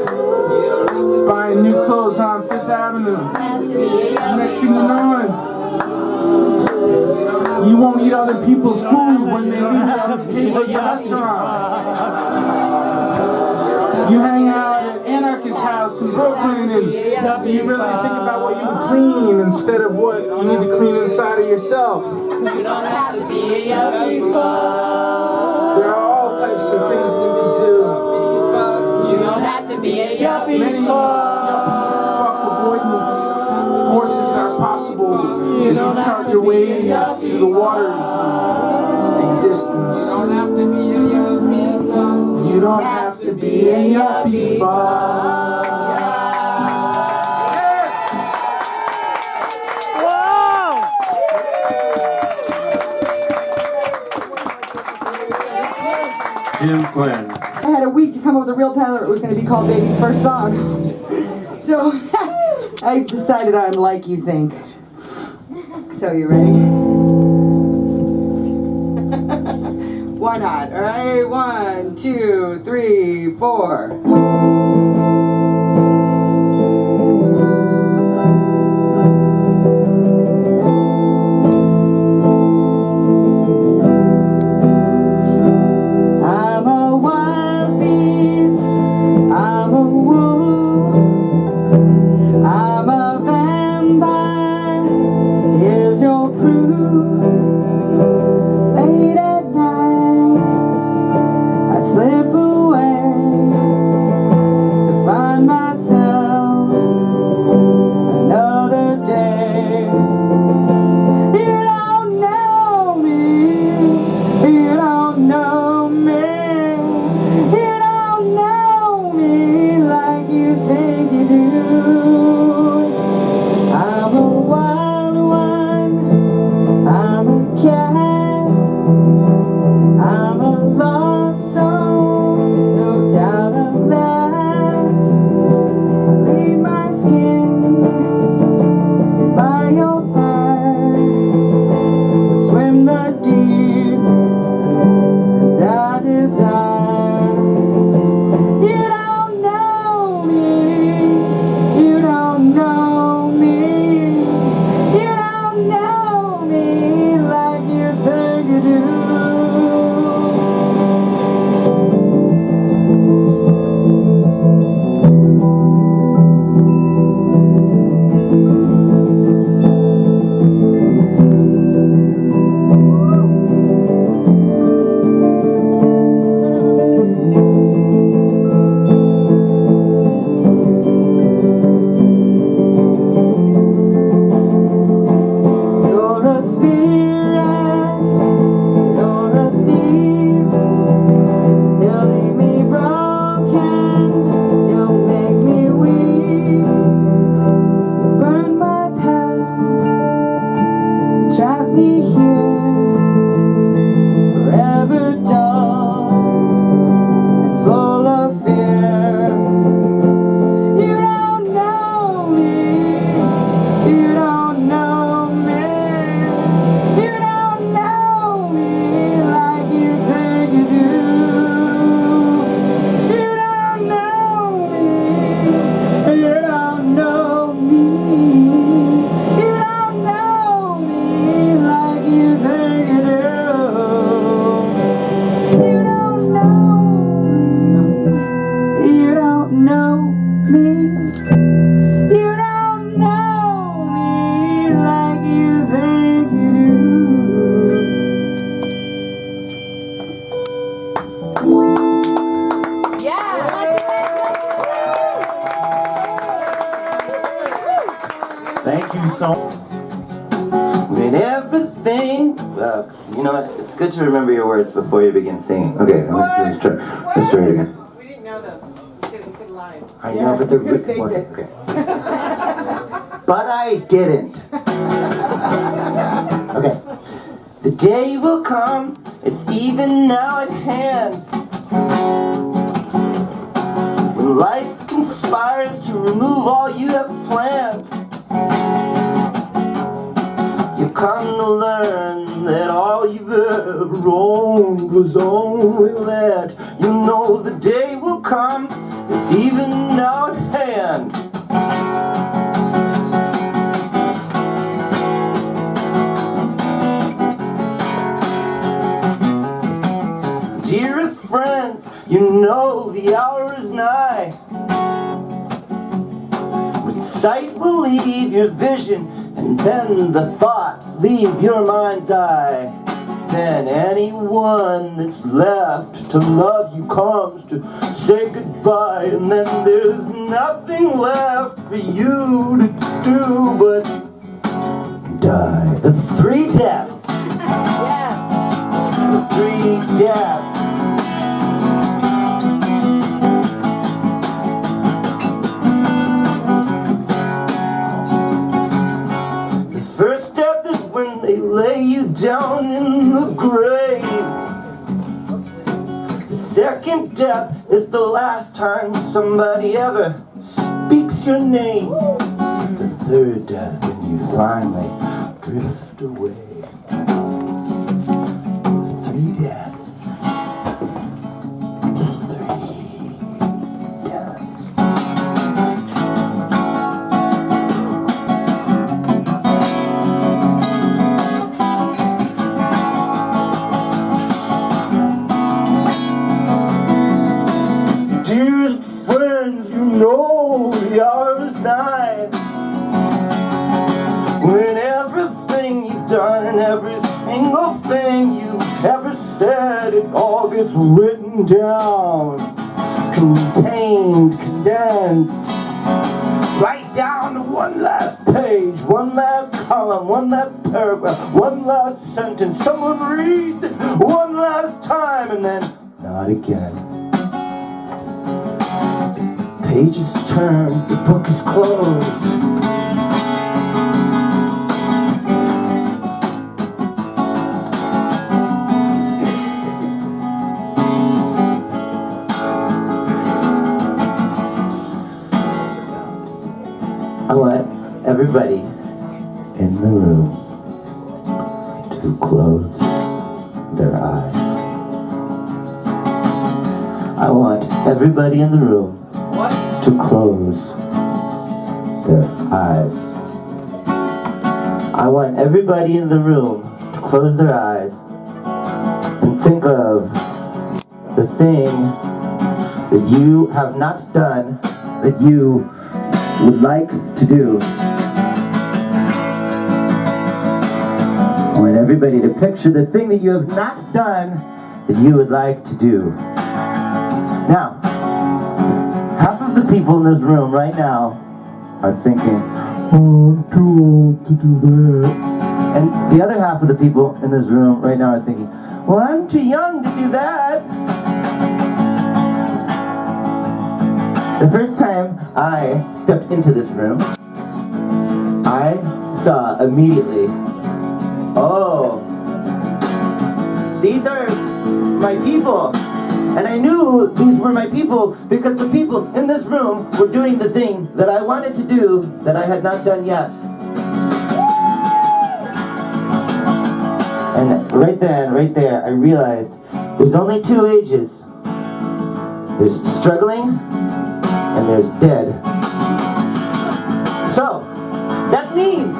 buying new clothes on Fifth Avenue. The next thing you know, you won't eat other people's food when they leave you on the table at your restaurant. You hang out at Anarchist's house in Brooklyn and you really think about what you would clean instead of what you need to clean inside of yourself. You don't have to be a yuppie fuck. There are all types of things that you can do. You don't have to be a yuppie Many fuck avoidance courses are possible as you chart your way through the waters of existence. You don't have to be a yuppie fuck. You don't have to be a yuppie fuck. Jim Flynn. I had a week to come up with a real title. It was going to be called Baby's First Song. So I decided on Like You Think. So you ready? Why not? All right, 1, 2, 3, 4. I'm a wild beast. I'm a wolf. I'm a vampire. Here's your proof. Late at night, I slip away to find Thank you so much. When everything, you know what? It's good to remember your words before you begin singing. Okay, let's try it again. We didn't know the good line. I know, but the okay. But I didn't. Okay. The day will come, it's even now at hand, when life conspires to remove all you have planned. You come to learn that all you've ever owned was only land. You know the day will come, it's even now at hand. Dearest friends, you know the hour is nigh, when sight will leave your vision, and then the thoughts leave your mind's eye. Then anyone that's left to love you comes to say goodbye, and then there's nothing left for you to do but die. The three deaths. The three deaths. First death is when they lay you down in the grave. The second death is the last time somebody ever speaks your name. The third death when you finally drift away. The three deaths. The three deaths. Dearest friends, you know the hour is nigh, when everything you've done and every single thing you've ever said, it all gets written down, contained, condensed, right down to one last page, one last column, one last paragraph, one last sentence. Someone reads it one last time and then not again. Page is turned, the book is closed. I want everybody in the room to close their eyes. I want everybody in the room to close their eyes. I want everybody in the room to close their eyes and think of the thing that you have not done that you would like to do. I want everybody to picture the thing that you have not done that you would like to do. Now, half of the people in this room right now are thinking, oh, I'm too old to do that. And the other half of the people in this room right now are thinking, well, I'm too young to do that. The first time I stepped into this room, I saw immediately, oh, these are my people. And I knew these were my people because the people in this room were doing the thing that I wanted to do that I had not done yet. And right then, right there, I realized there's only two ages. There's struggling and there's dead. So, that means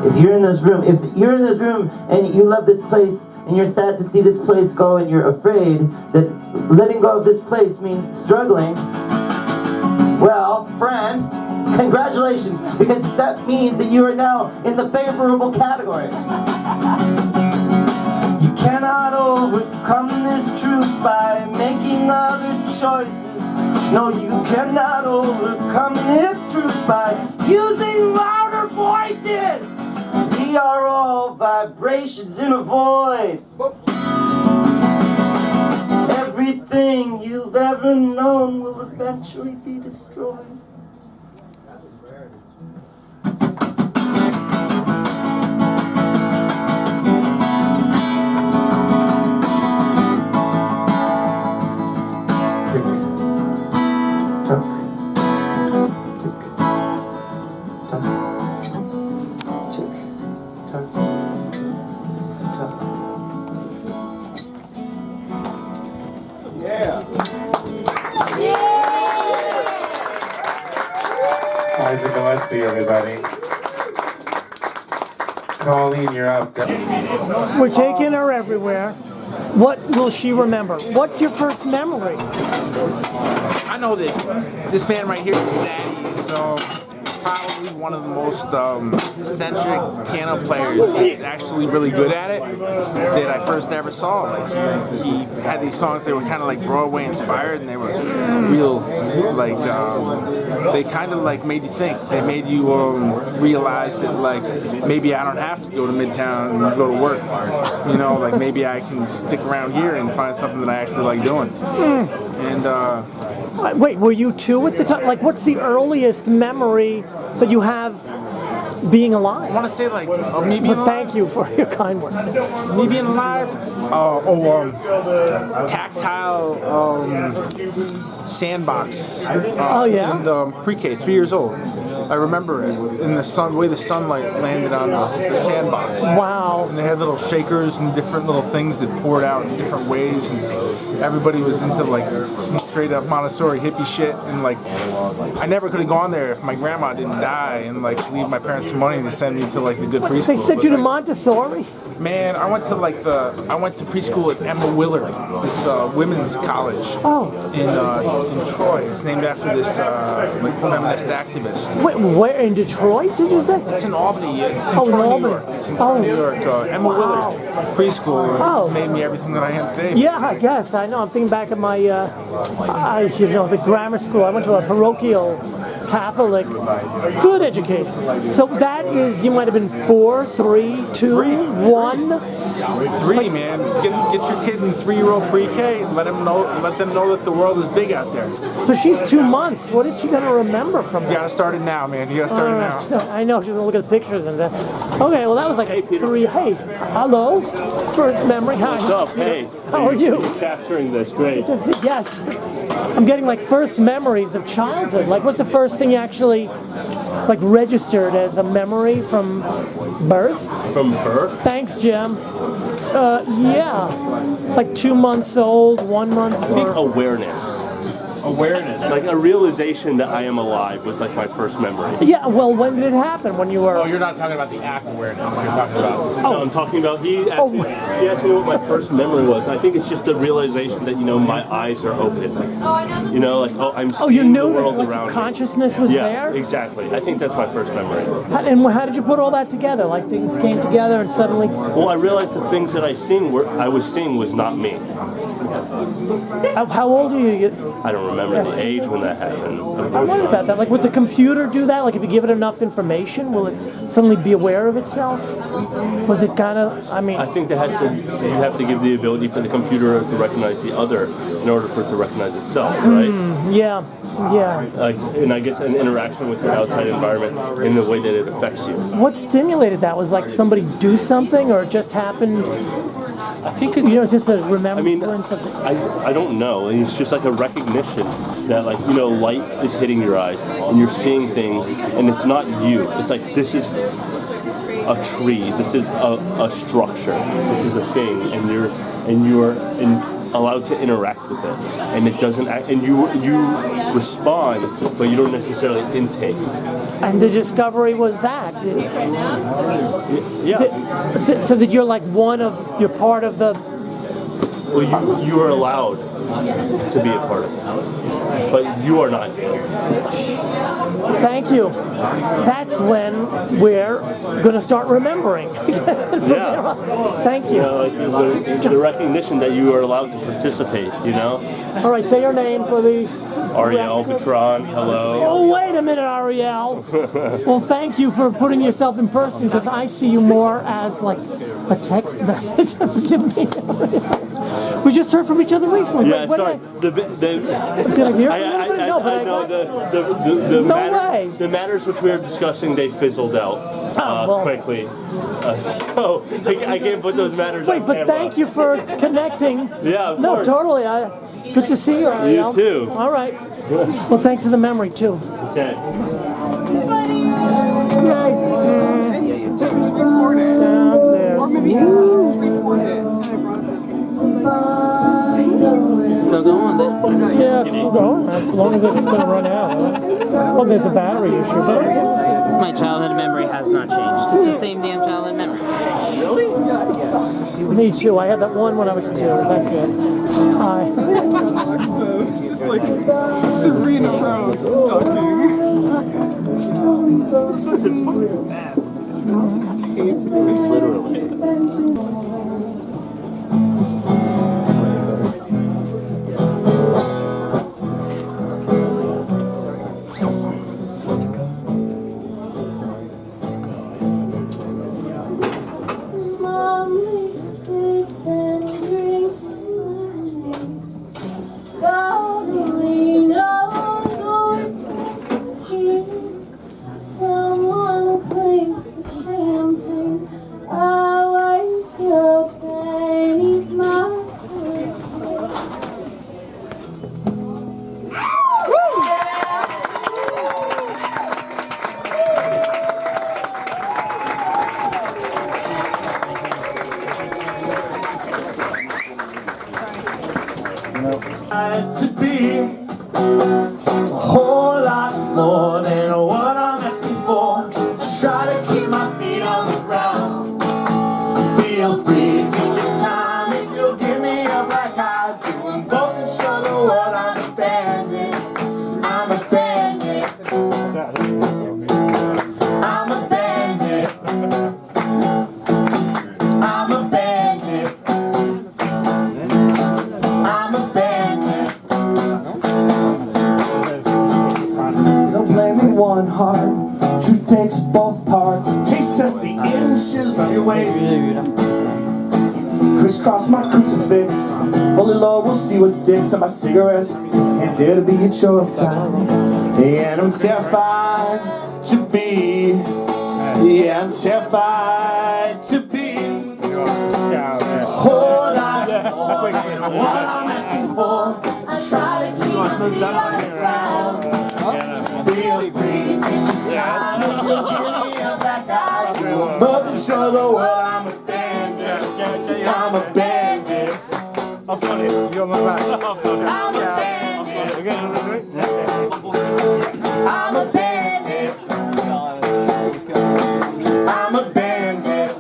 if you're in this room and you love this place and you're sad to see this place go and you're afraid that letting go of this place means struggling, well, friend, congratulations, because that means that you are now in the favorable category. You cannot overcome this truth by making other choices. No, you cannot overcome this truth by using louder vibrations in a void. Everything you've ever known will eventually be destroyed. Isaac Gillespie, everybody. Colleen, you're up. We're taking her everywhere. What will she remember? What's your first memory? I know that this man right here is Daddy, so probably one of the most eccentric piano players that's actually really good at it that I first ever saw. Like he had these songs that were kind of like Broadway inspired, and they were real, like they kind of like made you think. They made you realize that like maybe I don't have to go to Midtown and go to work. You know, like maybe I can stick around here and find something that I actually like doing. And wait, were you two at the time? Like, what's the earliest memory that you have being alive? I want to say like me being alive. Thank you for your kind words. Me being alive. Tactile sandbox. Oh yeah. And pre-K, 3 years old. I remember it in the sun, the way the sunlight landed on the sandbox. Wow. And they had little shakers and different little things that poured out in different ways, and everybody was into like some straight up Montessori hippie shit. And like, I never could have gone there if my grandma didn't die and like leave my parents some money to send me to like the good preschool. They sent you to Montessori? Man, I went to preschool at Emma Willard. It's this women's college in Troy. It's named after this like feminist activist. Wait, where in Detroit? Did you say? It's in Albany. It's in Troy, New York. It's in Troy, New York. Emma Willard preschool. It's made me everything that I am today. Yeah, I guess I know. I'm thinking back at my, the grammar school. I went to a parochial Catholic, good education. So that is, you might have been 4, 3, 2, 1. 3, man. Get your kid in 3-year-old pre-K and let them know that the world is big out there. So she's 2 months. What is she gonna remember from that? You gotta start it now, man. You gotta start it now. I know she's gonna look at the pictures and that. Okay, well that was like a 3. Hey, hello. First memory. Hi. What's up? Hey. How are you? Capturing this, great. Yes. I'm getting like first memories of childhood. Like, what's the first thing you actually like registered as a memory from birth? From birth? Thanks, Jim. Yeah, like 2 months old, 1 month. I think awareness. Awareness, like a realization that I am alive was like my first memory. Yeah, well, when did it happen? When you were... Oh, you're not talking about the act awareness, you're talking about... No, I'm talking about, he asked me what my first memory was. I think it's just the realization that, my eyes are open. Like, I'm seeing the world around me. Consciousness was there? Yeah, exactly. I think that's my first memory. How did you put all that together? Like, things came together and suddenly... Well, I realized the things that I was seeing was not me. How old are you? I don't remember the age when that happened. I wondered about that. Like, would the computer do that? Like, if you give it enough information, will it suddenly be aware of itself? Was it kind of, I think you have to give the ability for the computer to recognize the other in order for it to recognize itself, right? Yeah. And I guess an interaction with your outside environment in the way that it affects you. What stimulated that? Was like somebody do something, or it just happened? I think it's just a remembrance of I don't know. It's just like a recognition that light is hitting your eyes and you're seeing things, and it's not you. It's like, this is a tree. This is a structure. This is a thing, and you're allowed to interact with it, and it doesn't act, and you respond, but you don't necessarily intake. And the discovery was that. Yeah. So that you're like you're part of the... Well, you are allowed to be a part of it. But you are not. Thank you. That's when we're going to start remembering. Yeah. Thank you. Like the recognition that you are allowed to participate, you know? All right, say your name for the... Ariel Patron, hello. Oh, wait a minute, Ariel. Well, thank you for putting yourself in person, because I see you more as like a text message. Forgive me. We just heard from each other recently. Yeah, sorry. Did I hear from anybody? No, but I know the matters which we were discussing, they fizzled out quickly. So I can't put those matters on Wait, but camera. thank you for connecting. Yeah, of no, course. totally. Good to see you, Ariel. You too. All right. Well, thanks for the memory, too. Okay. Just record it. Downstairs. Or maybe just record it. Still going then? Yeah, it's still going. As long as it's going to run out. Well, there's a battery issue. But... My childhood memory has not changed. It's the same damn childhood memory. Really? Me too. I had that one when I was 2. That's it. Hi. It's just like 3 in a row sucking. This one is fucking bad. Literally. To be a whole lot more than what I'm asking for. Try to keep my feet on the ground. Feel free to take your time if you'll give me a black eye. Doing both and show the world I'm a bandit. I'm a bandit. I'm a bandit. I'm a bandit. I'm a bandit. Don't blame me one heart. Truth takes both parts. Taste test the inches of your waist. Crisscross my crucifix. Only Lord will see what sticks on my cigarettes. Can't dare to be at your side. And I'm terrified to be. Yeah, I'm terrified to be. A whole lot more than what I'm asking for. I try to keep my feet on the ground. Feel free, take your time, and you'll give me a black eye. But and show the world I'm a bandit. I'm a bandit. I'll phone it. You're my back. I'm a bandit. I'm a bandit. I'm a bandit.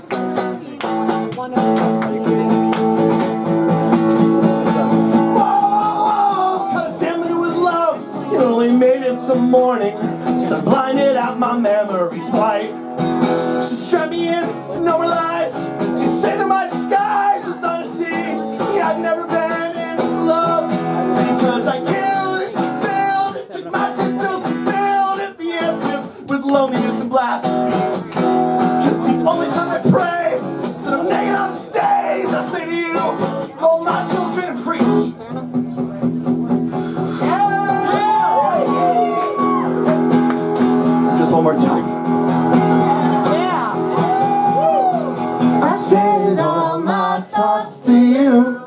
Whoa, cause Emily with love. You only made it some morning. So blinded out my memories white. So strap me in, no more lies. You say they're my disguise with honesty. Yeah, I've never been in love. Because I killed and spilled. It took my 2 pills to build at the end with loneliness and blasphemy. Cause the only time I pray is when I'm naked on the stage. I say to you, hold my children and preach. Just one more time. I send all my thoughts to you.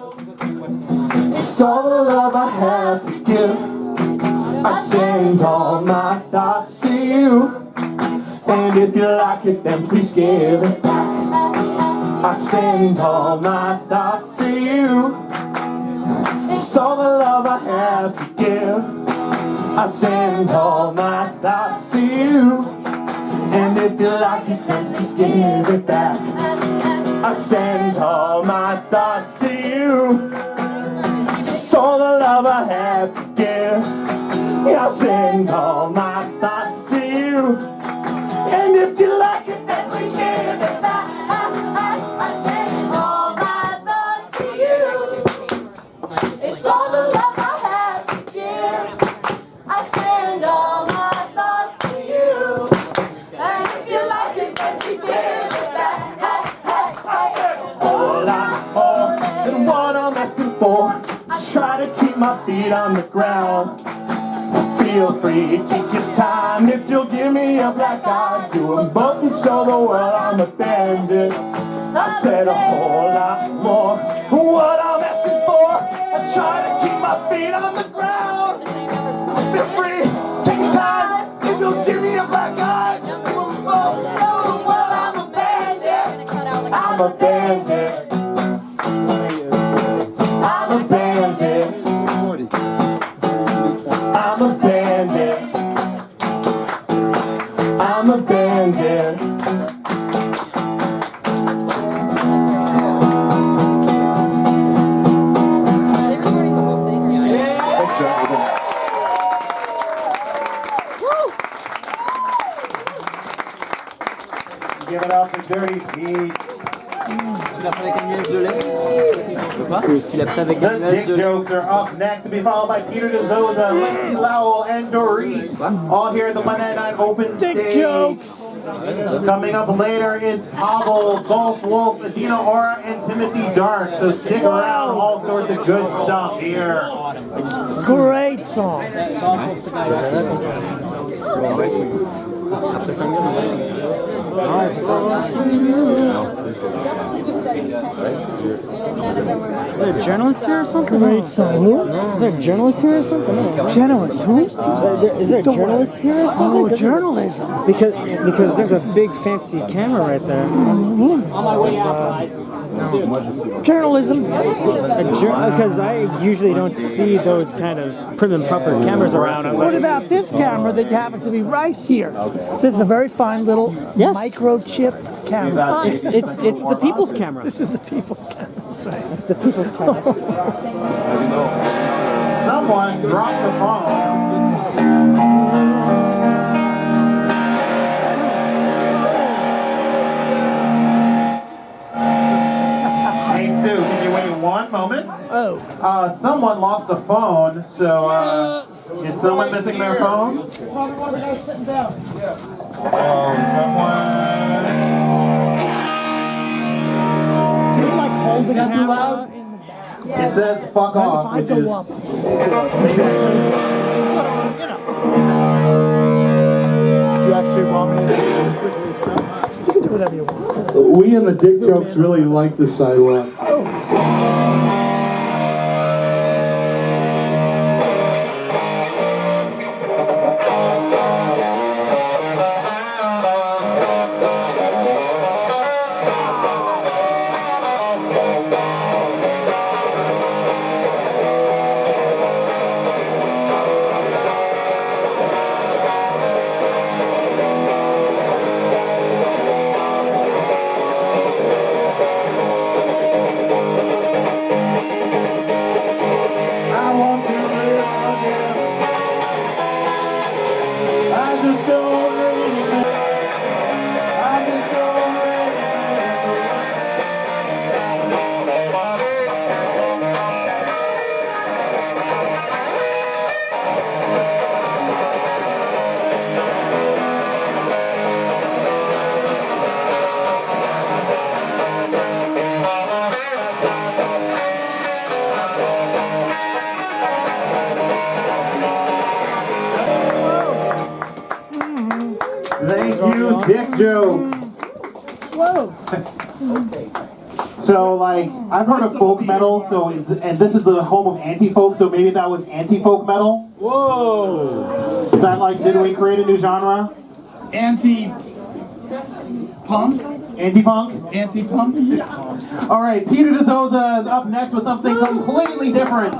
It's all the love I have to give. I send all my thoughts to you. And if you like it, then please give it back. I send all my thoughts to you. It's all the love I have to give. I send all my thoughts to you. And if you like it, then please give it back. I send all my thoughts to you. So all the love I have to give. I'll send all my thoughts to you. And if you like it, then please give it back. I send all my thoughts to you. It's all the love I have to give. I send all my thoughts to you. And if you like it, then please give it back. I said a whole lot more than what I'm asking for. Try to keep my feet on the ground. Feel free, take your time. If you'll give me a black eye, do them both and show the world I'm a bandit. I said a whole lot more than what I'm asking for. I try to keep my feet on the ground. Feel free, take your time. If you'll give me a black eye, just do them both and show the world I'm a bandit. I'm a bandit. I'm a bandit. I'm a bandit. I'm a bandit. Give it up for Dirty Pete. The dick jokes are up next to be followed by Peter DeZoza, Lacey Lowell, and Dorit. All here at the Monday Night Open stage. Jokes. Coming up later is Pavel, Golf Wolf, Adina Ora, and Timothy Dark. So stick around, all sorts of good stuff here. Great song. Is there a journalist here or something? Great song. Who? Is there a journalist here or something? Journalist, who? Is there a journalist here or something? Oh, journalism. Because there's a big fancy camera right there. On my way out, guys. Journalism. Because I usually don't see those kind of prim and proper cameras around. What about this camera that happens to be right here? This is a very fine little microchip camera. It's the people's camera. This is the people's camera. That's right. It's the people's camera. Someone dropped the phone. Hey Stu, can you wait one moment? Oh. Someone lost a phone, so is someone missing their phone? Probably one of the guys sitting down. Oh, someone. Can you like hold the camera? Too loud? It says fuck off, which is maybe I Do you actually want me to do quickly stuff? You can do whatever you want. We and the dick jokes really like the sidewalk. Thank you, dick jokes. Whoa. So, like, I've heard of folk metal, and this is the home of anti-folk, so maybe that was anti-folk metal? Whoa! Is that like, did we create a new genre? Anti-punk? Anti-punk? Anti-punk? All right, Peter DeZoza is up next with something completely different.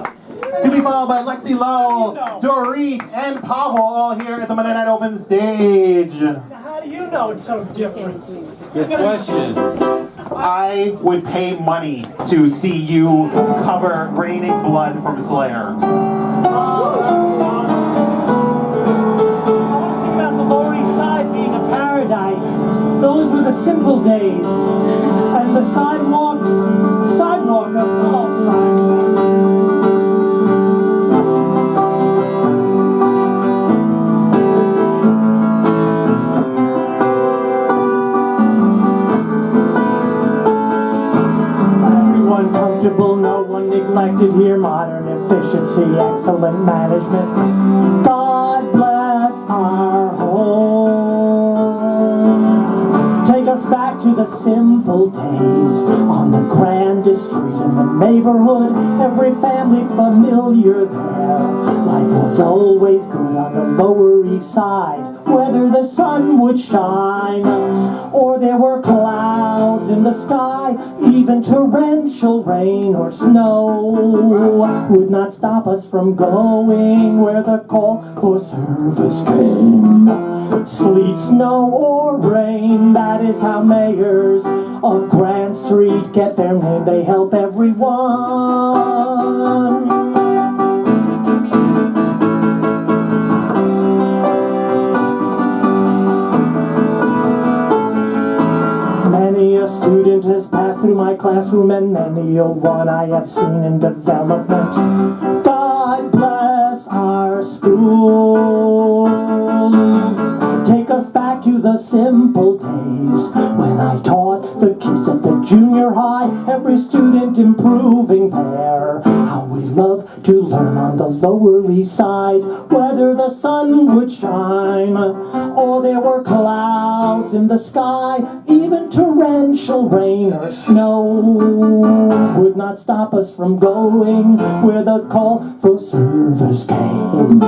To be followed by Lexi Lowell, Dorit, and Pavel, all here at the Monday Night Open stage. How do you know it's so different? Good question. I would pay money to see you cover Raining Blood from Slayer. I want to sing about the Lower East Side being a paradise. Those were the simple days. And the sidewalk of all sidewalks. Everyone comfortable, no one neglected here. Modern efficiency, excellent management. God bless our home. Take us back to the simple days on the grandest street in the neighborhood. Every family familiar there. Life was always good on the Lower East Side, whether the sun would shine or there were clouds in the sky. Even torrential rain or snow would not stop us from going where the call for service came. Sleet, snow, or rain, that is how mayors of Grand Street get their name. They help everyone. Many a student has passed through my classroom, and many a one I have seen in development. God bless our schools. Take us back to the simple days when I taught the kids at the junior high, every student improving there. How we love to learn on the Lower East Side, whether the sun would shine or there were clouds in the sky. Even torrential rain or snow would not stop us from going where the call for service came.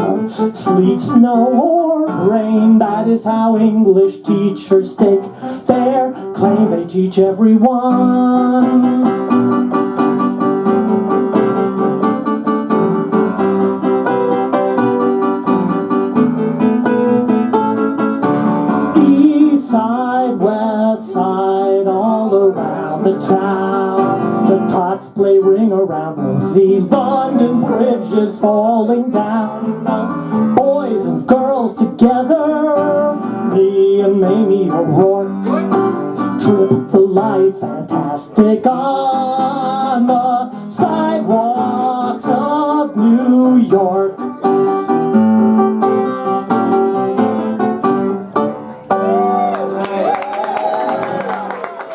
Sleet, snow, or rain, that is how English teachers stake their claim. They teach everyone. East side, west side, all around the town. The tots play ring around Rosie. London Bridge is falling down. Boys and girls together, me and Mamie O'Rourke, trip the light fantastic on the sidewalks of New York.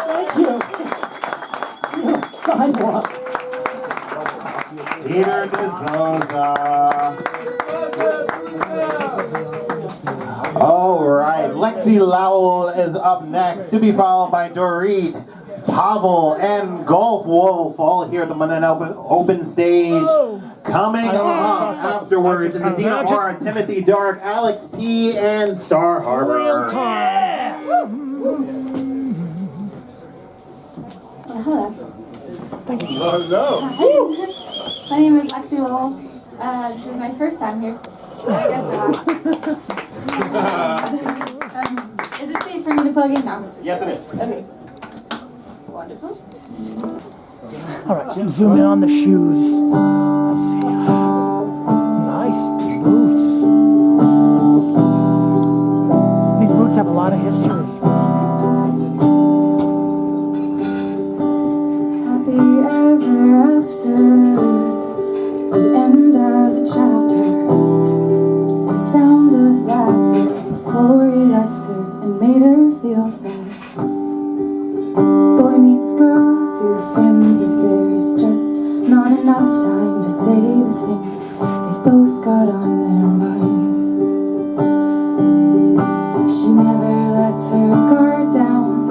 Thank you. Sidewalk. Peter D'Souza. All right, Lexi Lowell is up next, to be followed by Dorit, Pavel, and Golf Wolf, all here at the Monday Night Open stage. Coming on afterwards is Adina Mora, Timothy Dark, Alex P, and Star Harbor. Real time. Hello. Thank you. Hello. My name is Lexi Lowell. This is my first time here. I guess my last. Is it safe for me to plug in now? Yes, it is. Okay. Wonderful. All right, zoom in on the shoes. Let's see. Nice boots. These boots have a lot of history. Happy ever after, the end of a chapter, the sound of laughter before he left her and made her feel sad. Boy meets girl through friends of theirs, just not enough time to say the things they've both got on their minds. She never lets her guard down,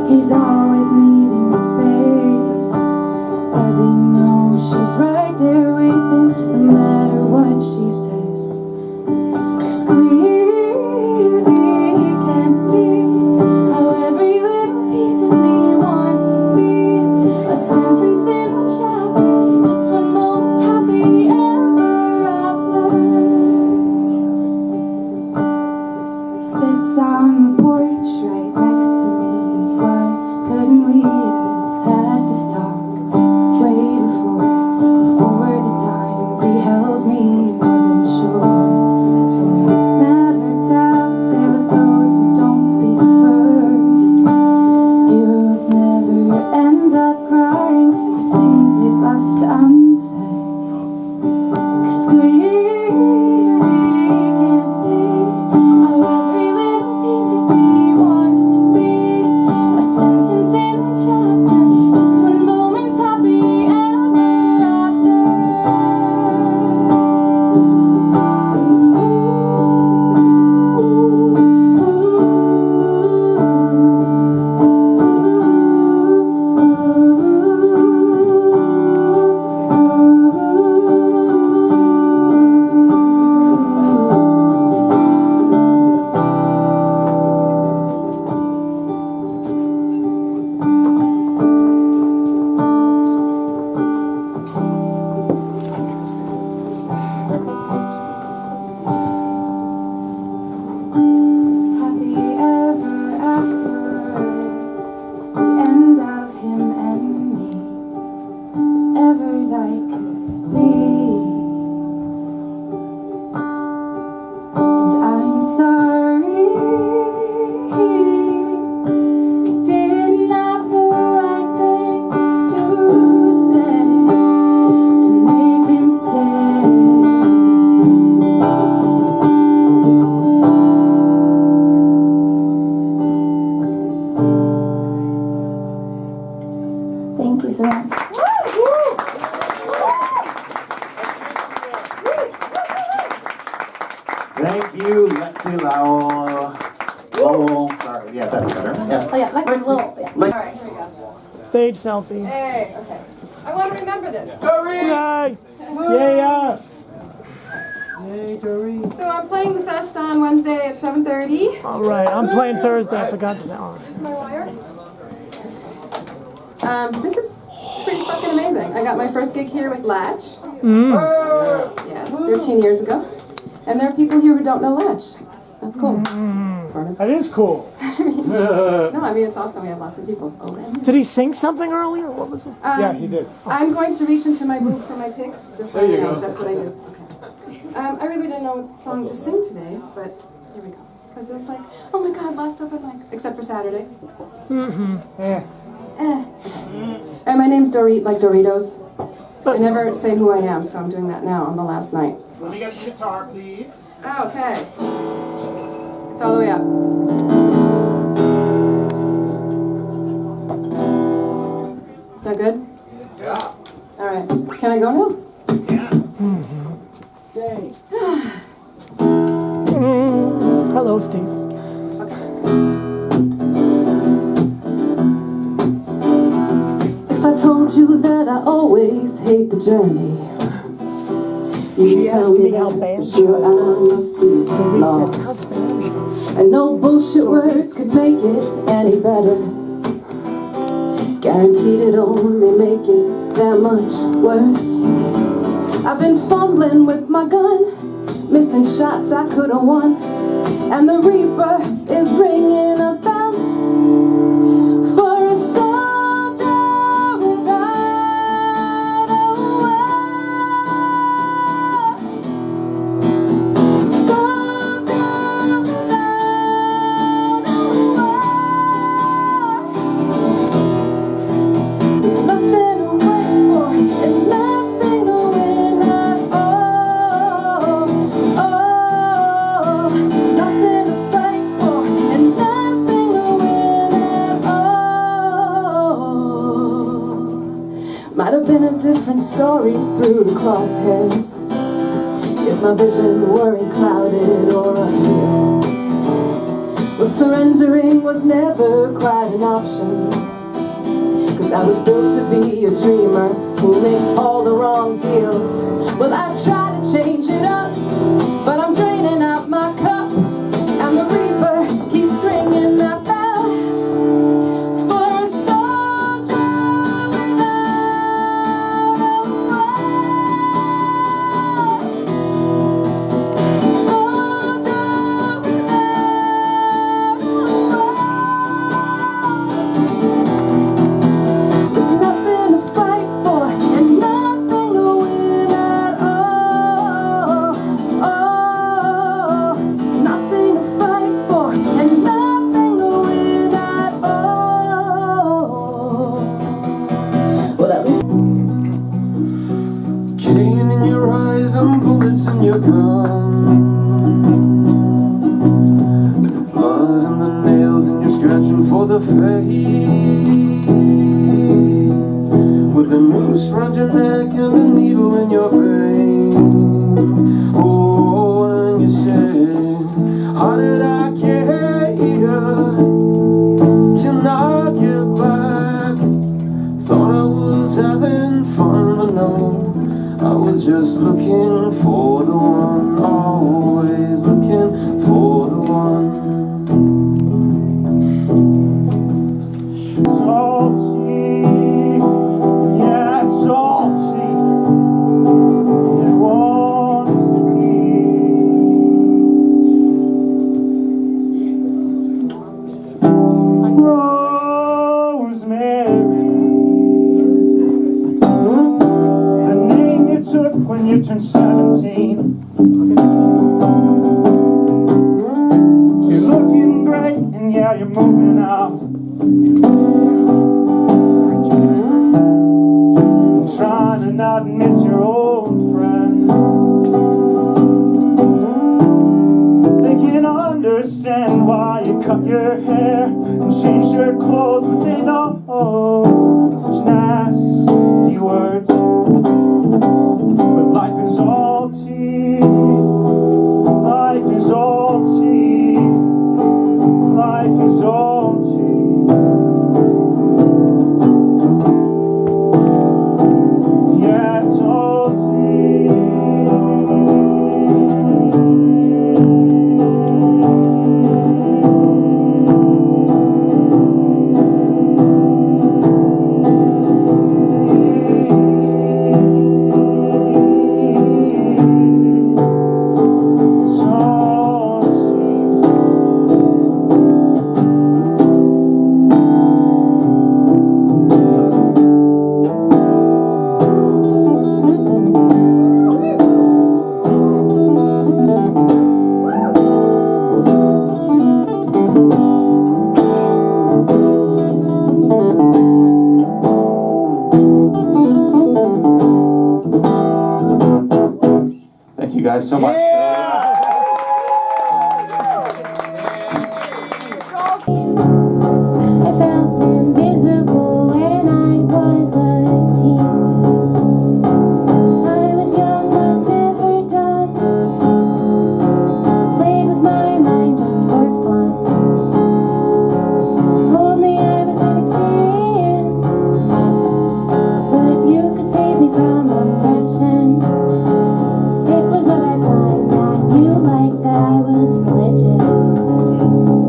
he's always needing space. Does he know she's right there with him, no matter what she says? 'Cause clearly he can't see how every little piece of me wants to be a sentence in a chapter, just one moment's happy ever after. He sits on the porch right next to me. What so much. Thank you, Lexi Lowell. Lowell, sorry, yeah, that's better. Yeah. Oh yeah, Lexi's little. Yeah. Lex- All right, here we go. Stage selfie. Hey, okay. I want to remember this. Yay! Yay us! Yay, Doreen. So I'm playing the fest on Wednesday at 7:30. All right, I'm playing Thursday. I forgot to say. Oh. This is my wire. This is pretty fucking amazing. I got my first gig here with Latch. Yeah, 13 years ago. And there are people here who don't know Latch. That's cool. Sort of. That is cool. No, I mean, it's awesome. We have lots of people over. Did he sing something earlier? What was it? Yeah, he did. I'm going to reach into my boot for my pick. Just so There you you know, go. that's what I do. Okay. I really didn't know what song to sing today, but here we go. Because it was like, oh my god, last open mic. Except for Saturday. And my name's Dorit, like Doritos. I never say who I am, so I'm doing that now on the last night. Let me get the guitar, please. Okay. It's all the way up. Is that good? Yeah. All right. Can I go now? Stay. Hello, Steve. If I told you that I always hate the journey, you'd tell me that for sure I must be lost. And no bullshit words could make it any better. Guaranteed it only make it that much worse. I've been fumbling with my gun, missing shots I could have won, and the Reaper is ringing a bell for a soldier without a war. Soldier without a war. There's nothing to wait for and nothing to win at all. Nothing to fight for and nothing to win at all. Might have been a different story through the crosshairs if my vision weren't clouded or uphill. Well, surrendering was never quite an option, 'cause I was built to be a dreamer who makes all the wrong deals. Well, I try to change it up, but I'm draining out my cup, and the Reaper keeps ringing that bell for a soldier without a war. Soldier without a war. There's nothing to fight for and nothing to win at all. Nothing to fight for and nothing to win at all. Well, at least Cane in your eyes and bullets in your gun. Blood and the nails and you're scratching for the fade. With a noose round your neck and a needle in your veins. Oh, and you say, how did I get here? Can I get back? Thought I was having fun, but no, I was just looking for the one. Always looking for the one. Salty, yeah, it's salty. It wants to be. Rosemary, the name you took when you turned 17. You're looking great, and yeah, you're moving out. Trying to not miss your old friends. They can understand why you cut your hair and change your clothes, but they know such nasty guys so much. I felt invisible when I was a teen. I was young but never dumb. Played with my mind just for fun. Told me I was inexperienced, but you could save me from oppression. It was at that time that you liked that I was religious.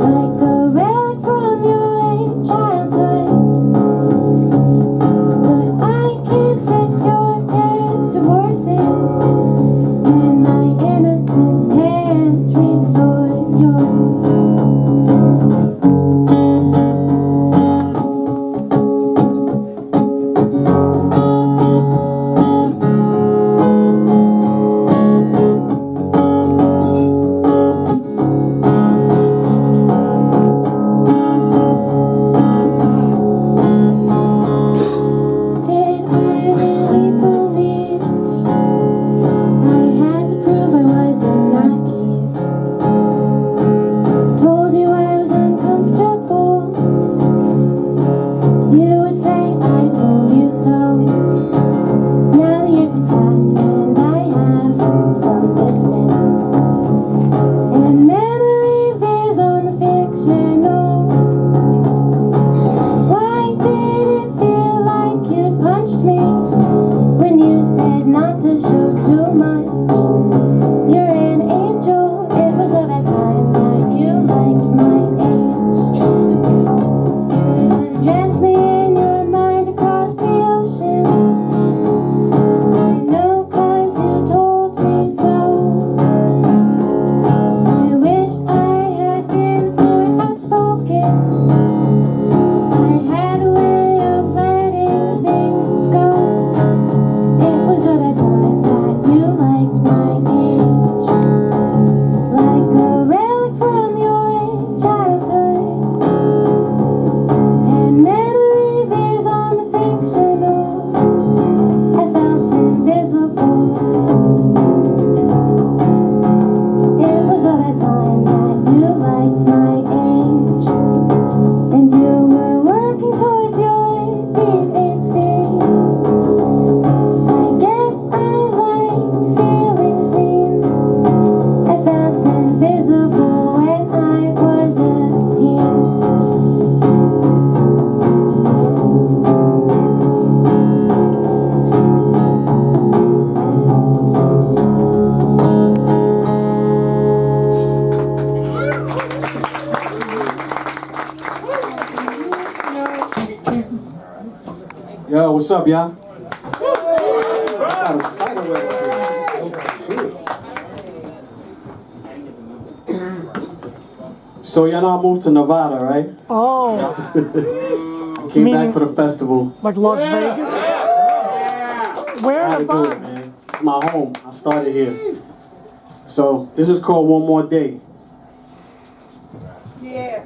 Like a relic from your childhood. But I can't fix your parents' divorces, and my innocence can't restore yours. Did I really believe I had to prove I wasn't naive? Told you I was uncomfortable. You would say I told you so. Now the years have passed and I have some distance, and memory veers on the fictional. Why did it feel like you punched me when you said not to show too much? You're an angel. It was at that time that you liked my age. You undressed me in your mind across the ocean. I know 'cause you told me so. I wish I had been more outspoken. I had a way of letting things go. It was at that time that you liked my age. Like a relic from your childhood, and memory veers on the fictional. I felt invisible. It was at that time that you liked my age, and you were working towards your PhD. I guess I liked feeling seen. I felt invisible when I was a teen. Yo, what's up, y'all? Got a spider web here. So y'all know I moved to Nevada, right? Oh, Came Meaning- back for the festival. like Las Vegas? Where I in had to do Nevada? it, man. It's my home. I started here. So this is called One More Day. Yeah.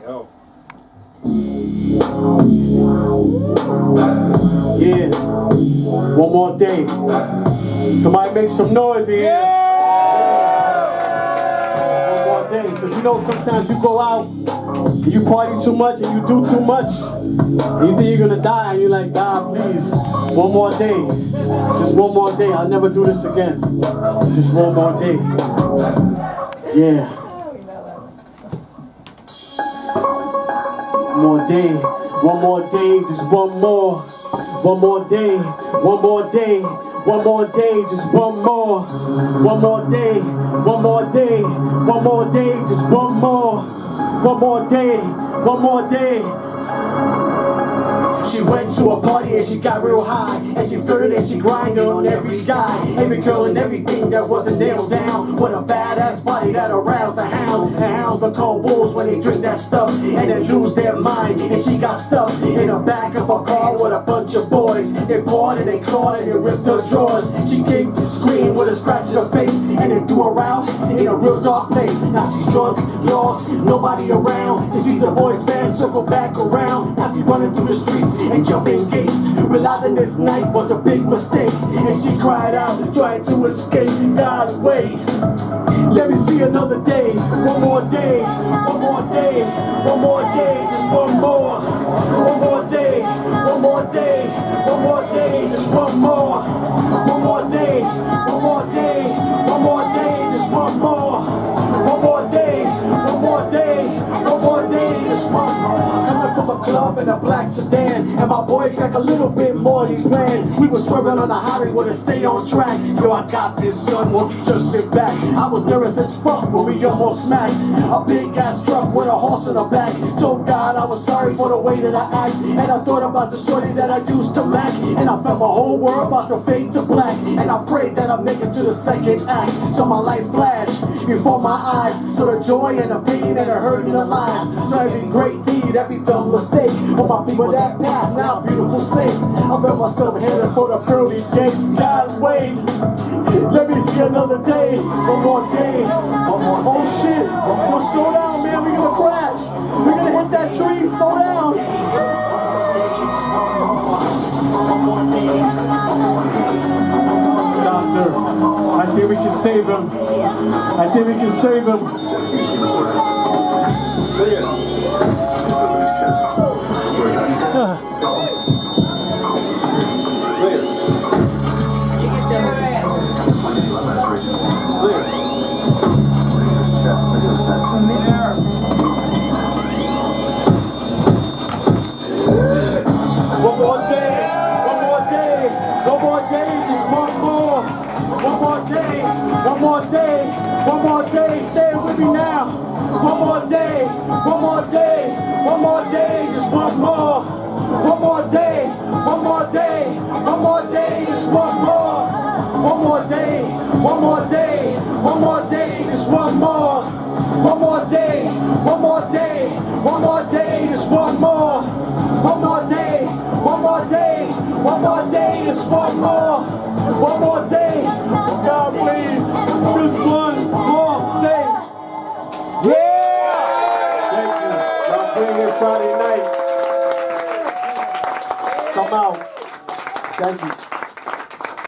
Yeah. One more day. Somebody make some noise in here. One more day. Because you know sometimes you go out and you party too much and you do too much. And you think you're gonna die and you're like, God, please. One more day. Just one more day. I'll never do this again. Just one more day. Yeah. One more day. One more day. Just one more. One more day. One more day. One more day, just one more. One more day, one more day, one more day, just one more. One more day, one more day. She went to a party and she got real high, and she flirted and she grinded on every guy, every girl and everything that wasn't nailed down. With a badass body that aroused the hounds. The hounds become wolves when they drink that stuff and they lose their mind. And she got stuck in the back of a car with a bunch of boys. They pawed and they clawed and they ripped her drawers. She kicked, screamed with a scratch in her face, and they threw her out in a real dark place. Now she's drunk, lost, nobody around. She sees her boyfriend circle back around. Now she's running through the streets and jumping gates. Realizing this night was a big mistake, and she cried out, trying to escape. God, wait, let me see another day. One more day, one more day, one more day, just one more. One more day, one more day, one more day, just one more. One more day, one more day, one more day, just one more. One more day, one more day, one more day, just one more. Coming from a club in a black sedan, and my boy drank a little bit more than planned. We was swerving on the highway with a stay on track. Yo, I got this, son, won't you just sit back? I was nervous as fuck when we almost smacked a big ass truck with a horse in the back. Told God I was sorry for the way that I act, and I thought about the shorty that I used to lack, and I felt my whole world about to fade to black, and I prayed that I make it to the second act. So my life flashed before my eyes, so the joy and the pain and the hurt and the lies. So every great deed, every dumb mistake, all my people that passed, now beautiful saints. I felt myself headed for the pearly gates. God, wait, let me see another day. One more day. Oh shit, yo, slow down, man, we gonna crash. We're gonna hit that tree, slow down. Doctor, I think we can save him. I think we can save him. One more day, one more day, one more day, just one more. One more day, one more day, one more day, say it with me now. One more day, one more day, one more day, just one more. One more day, one more day, one more day, just one more. One more day, one more day, one more day, just one more. One more day, one more day, one more day, just one more. One more day, one more day, one more day, just one more. One more day, God please, just one more day. Yeah! Thank you. Y'all bring it Friday night. Come out. Thank you.